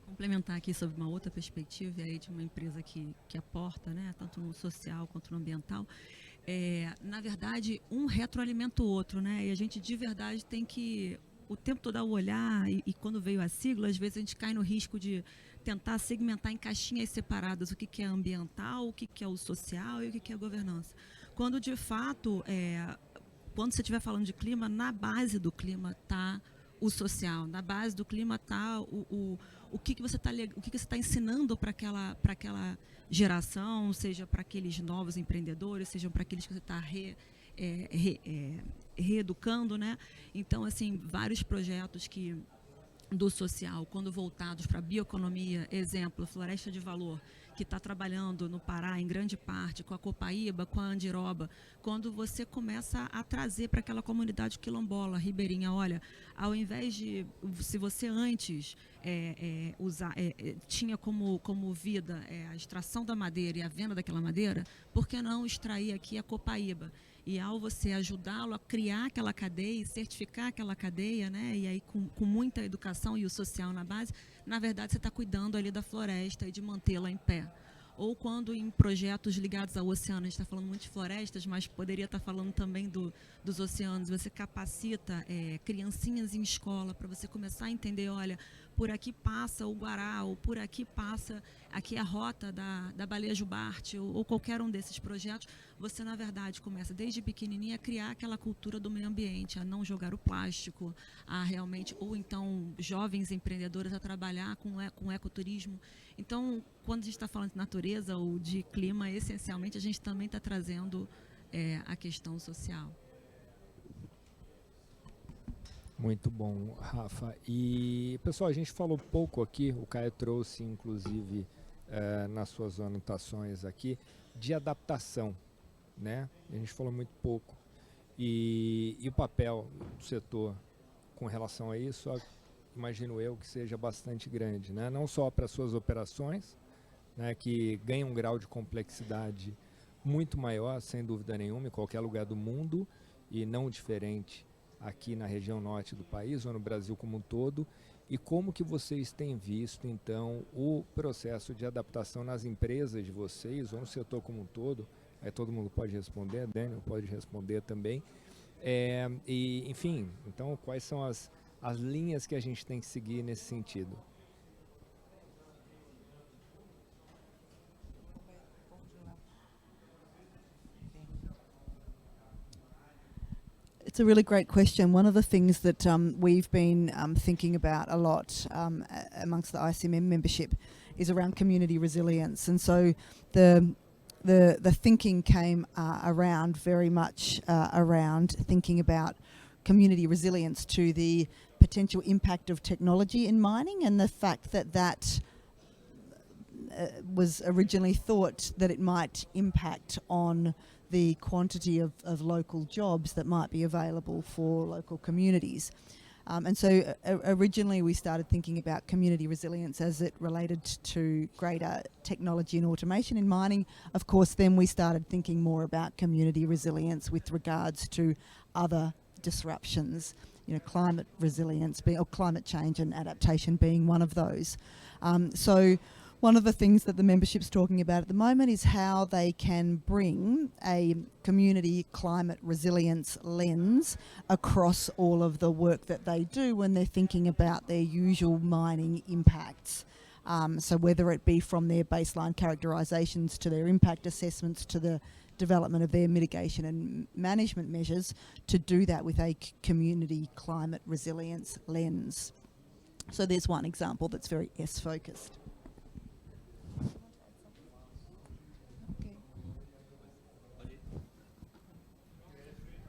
Complementar aqui sobre uma outra perspectiva aí de uma empresa que aporta, né, tanto no social quanto no ambiental. Na verdade, um retroalimenta o outro, né? E a gente de verdade tem que o tempo todo ao olhar, e quando veio a sigla, às vezes a gente cai no risco de tentar segmentar em caixinhas separadas o que é ambiental, o que é o social e o que é a governança. Quando de fato, quando você estiver falando de clima, na base do clima está o social, na base do clima está o que você está ensinando para aquela geração, seja para aqueles novos empreendedores, seja para aqueles que você está reeducando, né? Então, assim, vários projetos do social, quando voltados para a bioeconomia, exemplo, Floresta de Valor, que está trabalhando no Pará, em grande parte, com a Copaíba, com a Andiroba, quando você começa a trazer para aquela comunidade quilombola, ribeirinha, olha, ao invés de, se você antes tinha como vida a extração da madeira e a venda daquela madeira, por que não extrair aqui a Copaíba? E ao você ajudá-lo a criar aquela cadeia, certificar aquela cadeia, né, e aí com muita educação e o social na base, na verdade você está cuidando ali da floresta e de mantê-la em pé. Ou quando em projetos ligados ao oceano, a gente está falando muito de florestas, mas poderia estar falando também dos oceanos, você capacita criancinhas em escola para você começar a entender, olha, por aqui passa o Guará, ou por aqui passa aqui a rota da baleia jubarte, ou qualquer um desses projetos, você na verdade começa desde pequenininha a criar aquela cultura do meio ambiente, a não jogar o plástico, a realmente, ou então jovens empreendedores a trabalhar com ecoturismo. Então, quando a gente está falando de natureza ou de clima, essencialmente a gente também está trazendo a questão social. Muito bom, Rafa. E, pessoal, a gente falou pouco aqui, o Caio trouxe, inclusive, nas suas anotações aqui, de adaptação, né? A gente falou muito pouco. E o papel do setor com relação a isso, imagino eu que seja bastante grande, né? Não só para suas operações, né, que ganham um grau de complexidade muito maior, sem dúvida nenhuma, em qualquer lugar do mundo, e não diferente aqui na região norte do país ou no Brasil como um todo, e como que vocês têm visto então o processo de adaptação nas empresas de vocês ou no setor como um todo? Aí todo mundo pode responder, Daniel pode responder também, e enfim, então quais são as linhas que a gente tem que seguir nesse sentido? It's a really great question. One of the things that we've been thinking about a lot amongst the ICMM membership is around community resilience, and so the thinking came around very much around thinking about community resilience to the potential impact of technology in mining, and the fact that was originally thought that it might impact on the quantity of local jobs that might be available for local communities. And so originally we started thinking about community resilience as it related to greater technology and automation in mining. Of course, then we started thinking more about community resilience with regards to other disruptions. climate resilience or climate change and adaptation being one of those. So one of the things that the membership's talking about at the moment is how they can bring a community climate resilience lens across all of the work that they do when they're thinking about their usual mining impacts. So whether it be from their baseline characterisations to their impact assessments to the development of their mitigation and management measures, to do that with a community climate resilience lens. So there's one example that's very S-focused.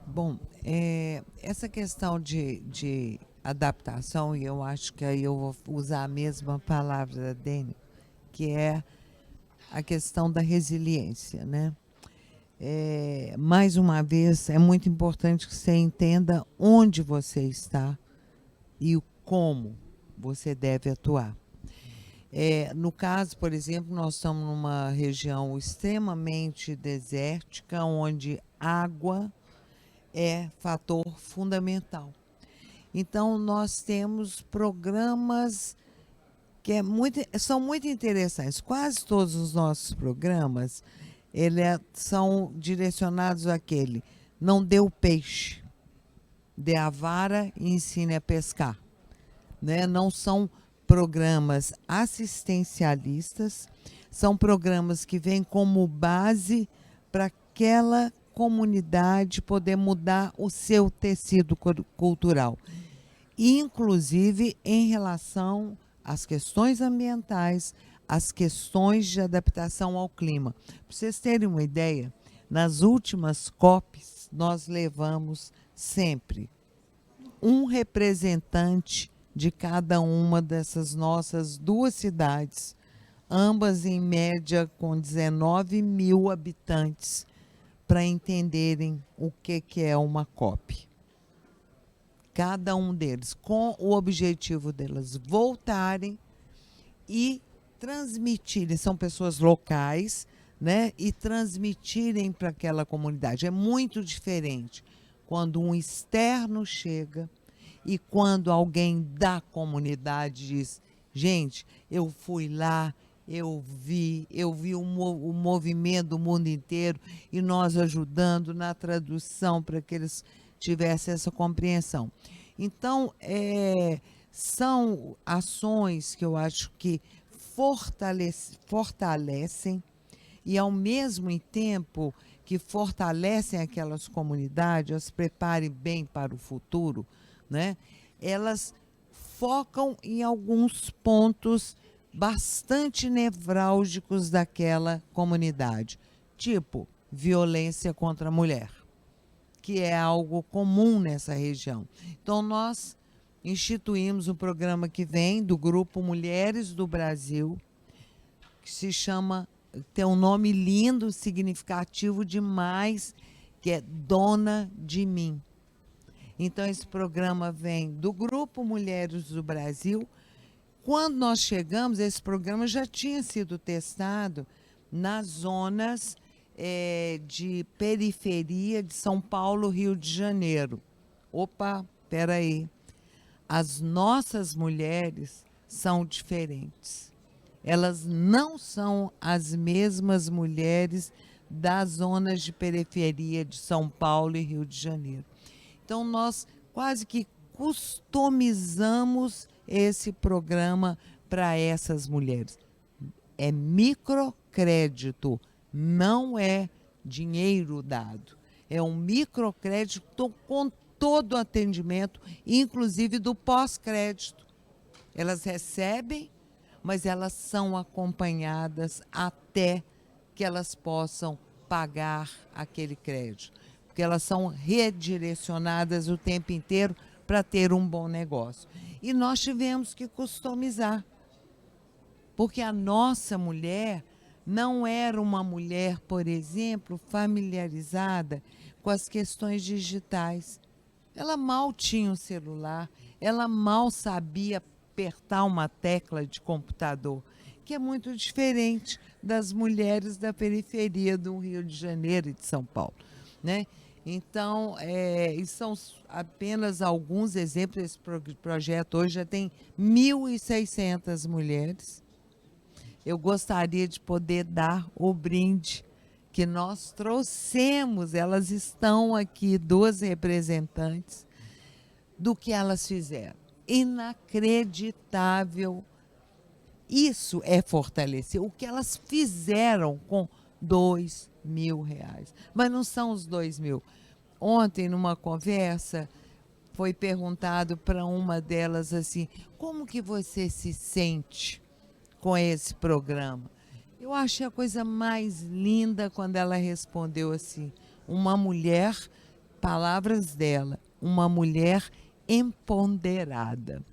Bom, essa questão de adaptação, e eu acho que aí eu vou usar a mesma palavra da Dani, que é a questão da resiliência, né? Mais uma vez, é muito importante que você entenda onde você está e o como você deve atuar. No caso, por exemplo, nós estamos numa região extremamente desértica, onde água é fator fundamental. Então, nós temos programas que são muito interessantes. Quase todos os nossos programas são direcionados àquele: não dê o peixe, dê a vara e ensine a pescar. Né? Não são programas assistencialistas, são programas que vêm como base para aquela comunidade poder mudar o seu tecido cultural, inclusive em relação às questões ambientais, às questões de adaptação ao clima. Para vocês terem uma ideia, nas últimas COPs, nós levamos sempre um representante de cada uma dessas nossas duas cidades, ambas em média com 19 mil habitantes, para entenderem o que é uma COP. Cada um deles, com o objetivo delas voltarem e transmitirem, são pessoas locais, né, e transmitirem para aquela comunidade. É muito diferente quando um externo chega e quando alguém da comunidade diz: gente, eu fui lá, eu vi o movimento do mundo inteiro e nós ajudando na tradução para que eles tivessem essa compreensão. Então, são ações que eu acho que fortalecem e, ao mesmo tempo que fortalecem aquelas comunidades, as preparem bem para o futuro, né? Elas focam em alguns pontos bastante nevrálgicos daquela comunidade, tipo violência contra a mulher, que é algo comum nessa região. Então, nós instituímos um programa que vem do Grupo Mulheres do Brasil, que se chama, tem um nome lindo, significativo demais, que é Dona de Mim. Então, esse programa vem do Grupo Mulheres do Brasil. Quando nós chegamos, esse programa já tinha sido testado nas zonas de periferia de São Paulo, Rio de Janeiro. Opa, espera aí. As nossas mulheres são diferentes. Elas não são as mesmas mulheres das zonas de periferia de São Paulo e Rio de Janeiro. Então, nós quase que customizamos esse programa para essas mulheres. É microcrédito, não é dinheiro dado. É um microcrédito com todo o atendimento, inclusive do pós-crédito. Elas recebem, mas elas são acompanhadas até que elas possam pagar aquele crédito, porque elas são redirecionadas o tempo inteiro para ter um bom negócio. E nós tivemos que customizar, porque a nossa mulher não era uma mulher, por exemplo, familiarizada com as questões digitais. Ela mal tinha um celular, ela mal sabia apertar uma tecla de computador, que é muito diferente das mulheres da periferia do Rio de Janeiro e de São Paulo, né? Então, são apenas alguns exemplos. Esse projeto hoje já tem 1.600 mulheres. Eu gostaria de poder dar o brinde que nós trouxemos, elas estão aqui, 2 representantes, do que elas fizeram. Inacreditável. Isso é fortalecer. O que elas fizeram com R$2.000. Mas não são os 2.000. Ontem, numa conversa, foi perguntado para uma delas assim, como que você se sente com esse programa? Eu achei a coisa mais linda quando ela respondeu assim, uma mulher, palavras dela, uma mulher empoderada.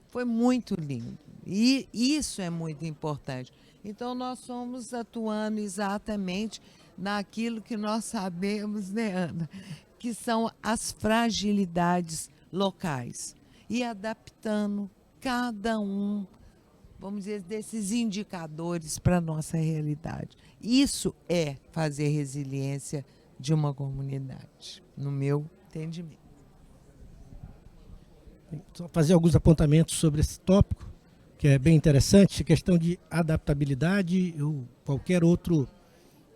Foi muito lindo. E isso é muito importante. Então, nós somos atuando exatamente naquilo que nós sabemos, né, Ana? Que são as fragilidades locais. E adaptando cada um, vamos dizer, desses indicadores para a nossa realidade. Isso é fazer resiliência de uma comunidade, no meu entendimento. Só fazer alguns apontamentos sobre esse tópico, que é bem interessante, a questão de adaptabilidade ou qualquer outro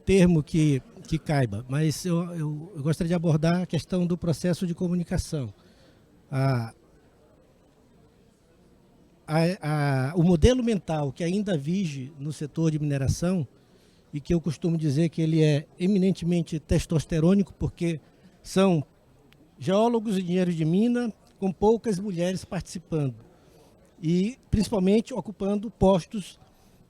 termo que caiba. Mas eu gostaria de abordar a questão do processo de comunicação. O modelo mental que ainda vige no setor de mineração, e que eu costumo dizer que ele é eminentemente testosterônico, porque são geólogos e engenheiros de mina com poucas mulheres participando e principalmente ocupando postos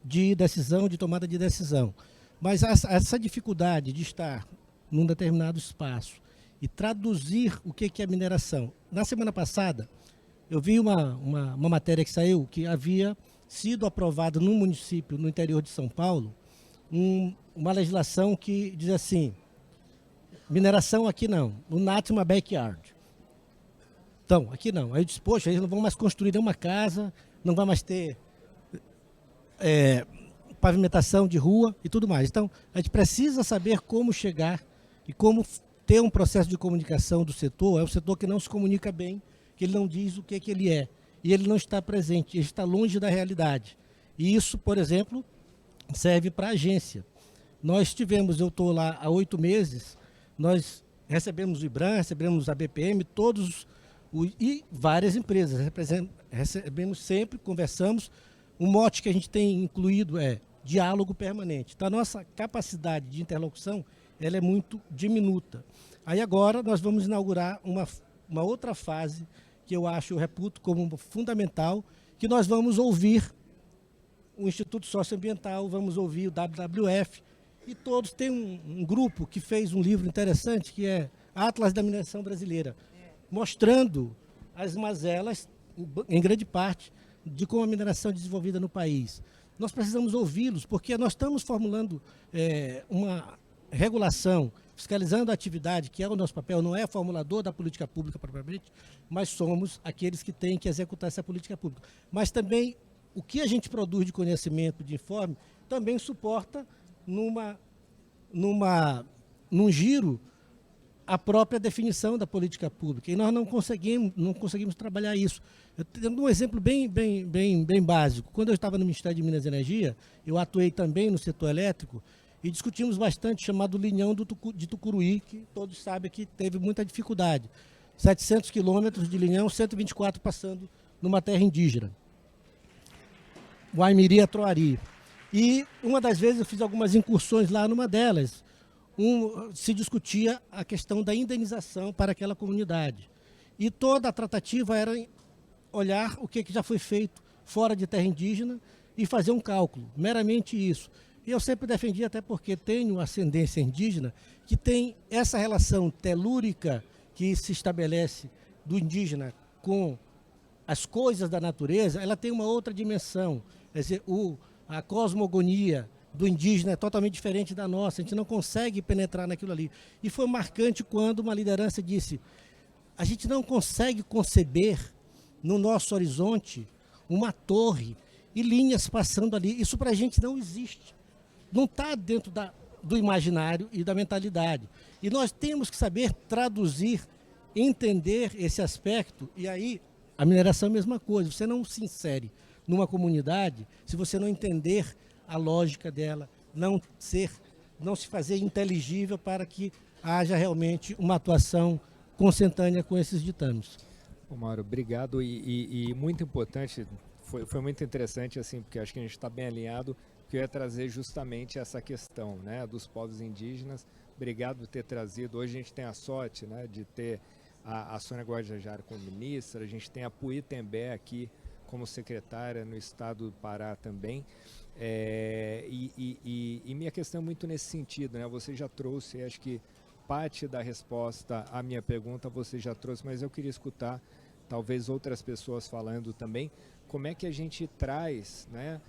de decisão, de tomada de decisão. Mas essa dificuldade de estar num determinado espaço e traduzir o que é mineração. Na semana passada, eu vi uma matéria que saiu que havia sido aprovada no município, no interior de São Paulo, uma legislação que diz assim, mineração aqui não, not in my backyard. Então, aqui não. Aí eu disse, poxa, eles não vão mais construir nenhuma casa, não vai mais ter pavimentação de rua e tudo mais. Então, a gente precisa saber como chegar e como ter um processo de comunicação do setor. É um setor que não se comunica bem, que ele não diz o que ele é. E ele não está presente, ele está longe da realidade. E isso, por exemplo, serve para a agência. Nós tivemos, eu estou lá há 8 meses, nós recebemos o IBRAM, recebemos a BPM, e várias empresas, recebemos sempre, conversamos. O mote que a gente tem incluído é diálogo permanente. Então, a nossa capacidade de interlocução ela é muito diminuta. Aí agora nós vamos inaugurar uma outra fase que eu reputo como fundamental, que nós vamos ouvir o Instituto Socioambiental, vamos ouvir o WWF, e todos têm um grupo que fez um livro interessante, que é Atlas da Mineração Brasileira, mostrando as mazelas, em grande parte, de como a mineração é desenvolvida no país. Nós precisamos ouvi-los, porque nós estamos formulando uma regulação, fiscalizando a atividade, que é o nosso papel, não é formulador da política pública propriamente, mas somos aqueles que têm que executar essa política pública. Mas também o que a gente produz de conhecimento, de informe, também suporta num giro a própria definição da política pública. E nós não conseguimos trabalhar isso. Eu tenho um exemplo bem básico. Quando eu estava no Ministério de Minas e Energia, eu atuei também no setor elétrico e discutimos bastante o chamado linhão de Tucuruí, que todos sabem que teve muita dificuldade. 700 quilômetros de linhão, 124 passando numa terra indígena. Guaimiri a Troari. E uma das vezes eu fiz algumas incursões lá, numa delas, se discutia a questão da indenização para aquela comunidade. E toda a tratativa era olhar o que já foi feito fora de terra indígena e fazer um cálculo, meramente isso. E eu sempre defendi, até porque tenho ascendência indígena, que tem essa relação telúrica que se estabelece do indígena com as coisas da natureza, ela tem uma outra dimensão. Quer dizer, a cosmogonia do indígena é totalmente diferente da nossa, a gente não consegue penetrar naquilo ali. E foi marcante quando uma liderança disse, a gente não consegue conceber no nosso horizonte uma torre e linhas passando ali. Isso para a gente não existe. Não está dentro do imaginário e da mentalidade. E nós temos que saber traduzir, entender esse aspecto, e aí a mineração é a mesma coisa. Você não se insere numa comunidade se você não entender a lógica dela, não se fazer inteligível para que haja realmente uma atuação consentânea com esses ditames. Ô Mauro, obrigado e muito importante, foi muito interessante assim, porque acho que a gente está bem alinhado, porque eu ia trazer justamente essa questão, né, dos povos indígenas. Obrigado por ter trazido. Hoje a gente tem a sorte, né, de ter a Sônia Guajajara como ministra, a gente tem a Puí Tembé aqui como secretária no estado do Pará também. E minha questão é muito nesse sentido, né? Você já trouxe, acho que parte da resposta à minha pergunta você já trouxe, mas eu queria escutar talvez outras pessoas falando também, como é que a gente traz, né,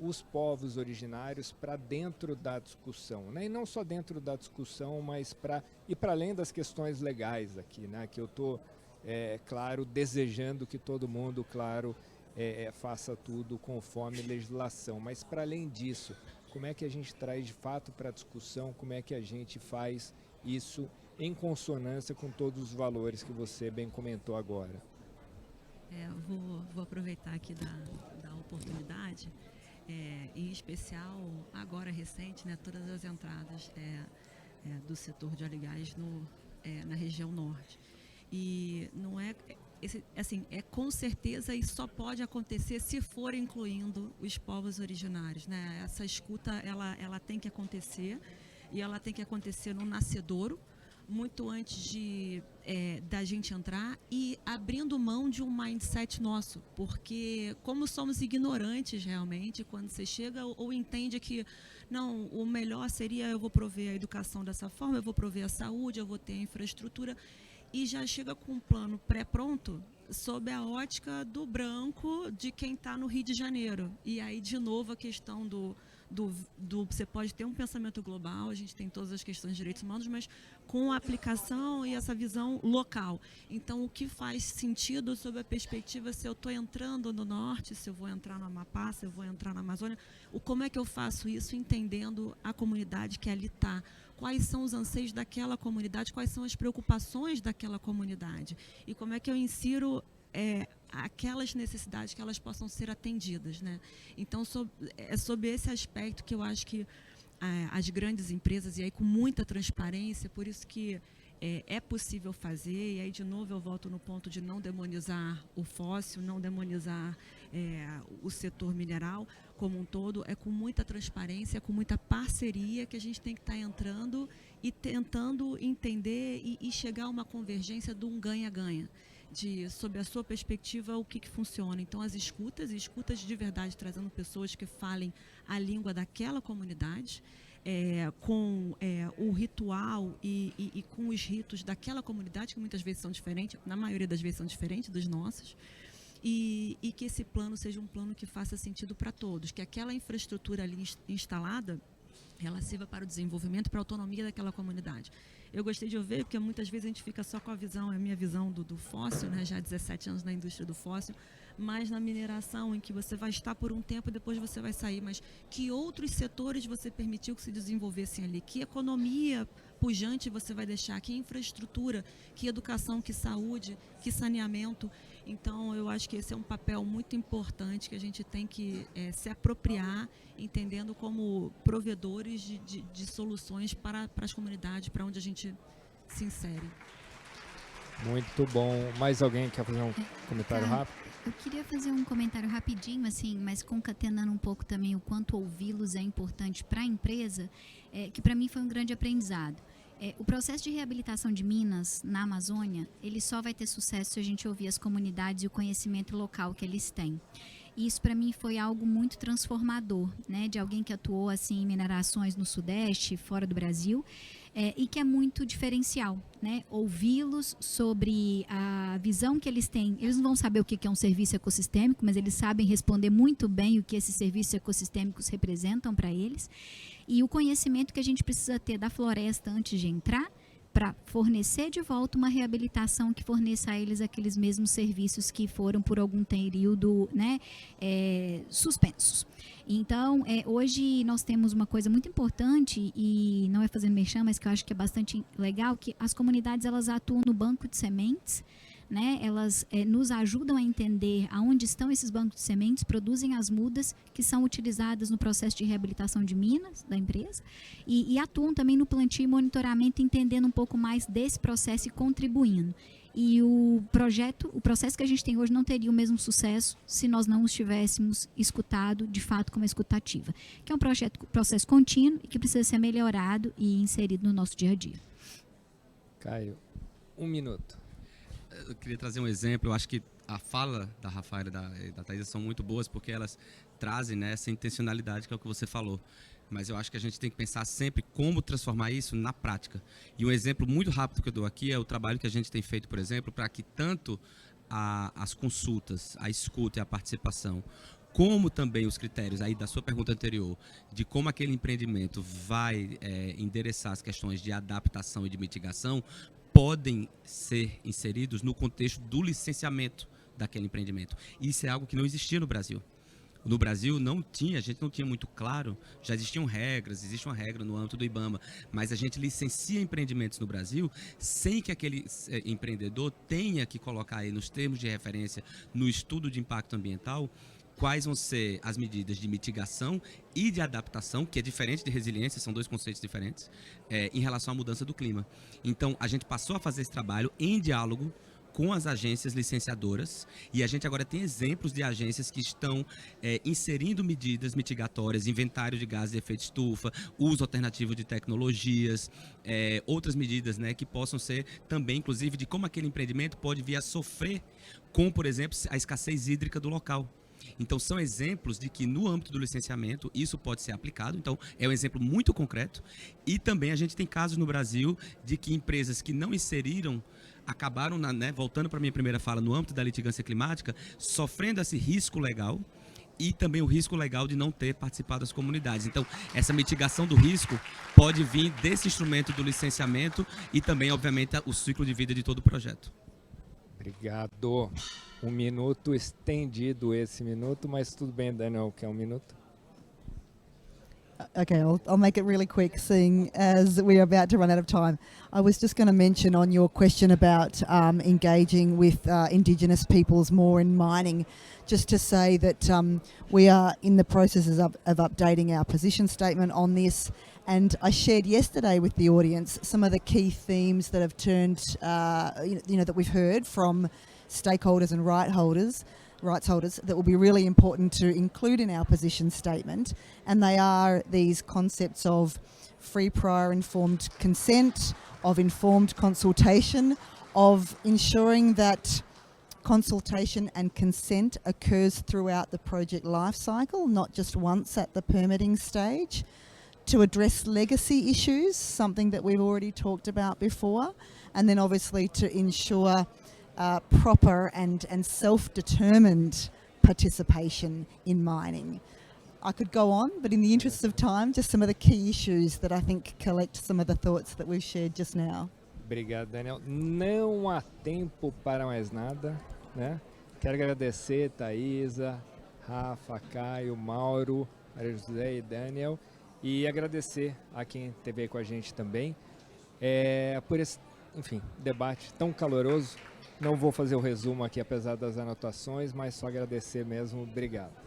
os povos originários para dentro da discussão, né? E não só dentro da discussão, mas para além das questões legais aqui, né? Que eu estou, claro, desejando que todo mundo, claro, faça tudo conforme legislação, mas para além disso, como é que a gente traz de fato para a discussão, como é que a gente faz isso em consonância com todos os valores que você bem comentou agora? Vou aproveitar aqui da oportunidade, em especial agora recente, né, todas as entradas do setor de óleo e gás na região norte. E não é assim, com certeza isso só pode acontecer se for incluindo os povos originários, né? Essa escuta ela tem que acontecer, e ela tem que acontecer no nascedouro, muito antes da gente entrar e abrindo mão de um mindset nosso, porque como somos ignorantes realmente, quando você chega ou entende que não, o melhor seria eu vou prover a educação dessa forma, eu vou prover a saúde, eu vou ter a infraestrutura, e já chega com um plano pré-pronto sob a ótica do branco de quem está no Rio de Janeiro. E aí, de novo, a questão você pode ter um pensamento global, a gente tem todas as questões de direitos humanos, mas com a aplicação e essa visão local. Então, o que faz sentido sob a perspectiva se eu estou entrando no norte, se eu vou entrar no Amapá, se eu vou entrar na Amazônia, como é que eu faço isso entendendo a comunidade que ali está? Quais são os anseios daquela comunidade, quais são as preocupações daquela comunidade e como é que eu insiro aquelas necessidades que elas possam ser atendidas, né? Então, sob esse aspecto que eu acho que as grandes empresas, e aí com muita transparência, por isso que é possível fazer, e aí de novo eu volto no ponto de não demonizar o fóssil, não demonizar o setor mineral como um todo, com muita transparência, com muita parceria que a gente tem que estar entrando e tentando entender e chegar a uma convergência de um ganha-ganha, sob a sua perspectiva, o que funciona. Então, as escutas de verdade, trazendo pessoas que falem a língua daquela comunidade, com o ritual e com os ritos daquela comunidade, que muitas vezes são diferentes, na maioria das vezes são diferentes dos nossos, e que esse plano seja um plano que faça sentido para todos, que aquela infraestrutura ali instalada, ela sirva para o desenvolvimento, para a autonomia daquela comunidade. Eu gostei de ouvir, porque muitas vezes a gente fica só com a minha visão do fóssil, né, já há 17 anos na indústria do fóssil, mas na mineração, em que você vai estar por um tempo e depois você vai sair, mas que outros setores você permitiu que se desenvolvessem ali, que economia pujante você vai deixar, que infraestrutura, que educação, que saúde, que saneamento. Então, eu acho que esse é um papel muito importante que a gente tem que se apropriar, entendendo como provedores de soluções para as comunidades, para onde a gente se insere. Muito bom. Mais alguém quer fazer um comentário rápido? Eu queria fazer um comentário rapidinho, assim, mas concatenando um pouco também o quanto ouvi-los é importante para a empresa, que para mim foi um grande aprendizado. O processo de reabilitação de minas na Amazônia, ele só vai ter sucesso se a gente ouvir as comunidades e o conhecimento local que eles têm. E isso para mim foi algo muito transformador, né, de alguém que atuou assim em minerações no Sudeste, fora do Brasil, e que é muito diferencial, né? Ouvi-los sobre a visão que eles têm. Eles não vão saber o que é um serviço ecossistêmico, mas eles sabem responder muito bem o que esses serviços ecossistêmicos representam para eles. E o conhecimento que a gente precisa ter da floresta antes de entrar, para fornecer de volta uma reabilitação que forneça a eles aqueles mesmos serviços que foram por algum período, né, suspensos. Então, hoje nós temos uma coisa muito importante, e não é fazendo merchan, mas que eu acho que é bastante legal, que as comunidades elas atuam no banco de sementes, né? Elas nos ajudam a entender aonde estão esses bancos de sementes, produzem as mudas que são utilizadas no processo de reabilitação de minas da empresa e atuam também no plantio e monitoramento, entendendo um pouco mais desse processo e contribuindo. E o processo que a gente tem hoje não teria o mesmo sucesso se nós não os tivéssemos escutado, de fato, como escutativa. Que é um processo contínuo e que precisa ser melhorado e inserido no nosso dia a dia. Caio, 1 minuto. Eu queria trazer um exemplo. Eu acho que a fala da Rafaela e da Thaisa são muito boas, porque elas trazem, né, essa intencionalidade que é o que você falou. Mas eu acho que a gente tem que pensar sempre como transformar isso na prática. E um exemplo muito rápido que eu dou aqui é o trabalho que a gente tem feito, por exemplo, para que tanto as consultas, a escuta e a participação, como também os critérios aí da sua pergunta anterior, de como aquele empreendimento vai endereçar as questões de adaptação e de mitigação, podem ser inseridos no contexto do licenciamento daquele empreendimento. Isso é algo que não existia no Brasil. No Brasil a gente não tinha muito claro, já existiam regras, existe uma regra no âmbito do IBAMA, mas a gente licencia empreendimentos no Brasil sem que aquele empreendedor tenha que colocar aí nos termos de referência, no estudo de impacto ambiental, quais vão ser as medidas de mitigação e de adaptação, que é diferente de resiliência, são dois conceitos diferentes, em relação à mudança do clima. Então, a gente passou a fazer esse trabalho em diálogo com as agências licenciadoras, e a gente agora tem exemplos de agências que estão inserindo medidas mitigatórias, inventário de gases de efeito estufa, uso alternativo de tecnologias, outras medidas, né, que possam ser também, inclusive, de como aquele empreendimento pode vir a sofrer com, por exemplo, a escassez hídrica do local. Então, são exemplos de que no âmbito do licenciamento isso pode ser aplicado. Então, é um exemplo muito concreto. E também a gente tem casos no Brasil de que empresas que não inseriram acabaram, voltando para a minha primeira fala, no âmbito da litigância climática, sofrendo esse risco legal e também o risco legal de não ter participado das comunidades. Então, essa mitigação do risco pode vir desse instrumento do licenciamento e também, obviamente, o ciclo de vida de todo o projeto. Obrigado. 1 minuto, estendido esse minuto, mas tudo bem, Daniel, quer 1 minuto? Okay, I'll make it really quick, seeing as we're about to run out of time. I was just going to mention on your question about engaging with Indigenous peoples more in mining, just to say that we are in the processes of updating our position statement on this, and I shared yesterday with the audience some of the key themes that have turned, that we've heard from stakeholders and rights holders that will be really important to include in our position statement, and they are these concepts of free, prior, informed consent, of informed consultation, of ensuring that consultation and consent occurs throughout the project life cycle, not just once at the permitting stage, to address legacy issues, something that we've already talked about before, and then obviously to ensure proper and self-determined participation in mining. I could go on, but in the interests of time, just some of the key issues that I think collect some of the thoughts that we've shared just now. Obrigado, Daniel. Não há tempo para mais nada, né? Quero agradecer Thaisa, Rafa, Caio, Mauro, Maria José e Daniel, e agradecer a quem esteve aí com a gente também por esse, enfim, debate tão caloroso. Não vou fazer o resumo aqui, apesar das anotações, mas só agradecer mesmo. Obrigado.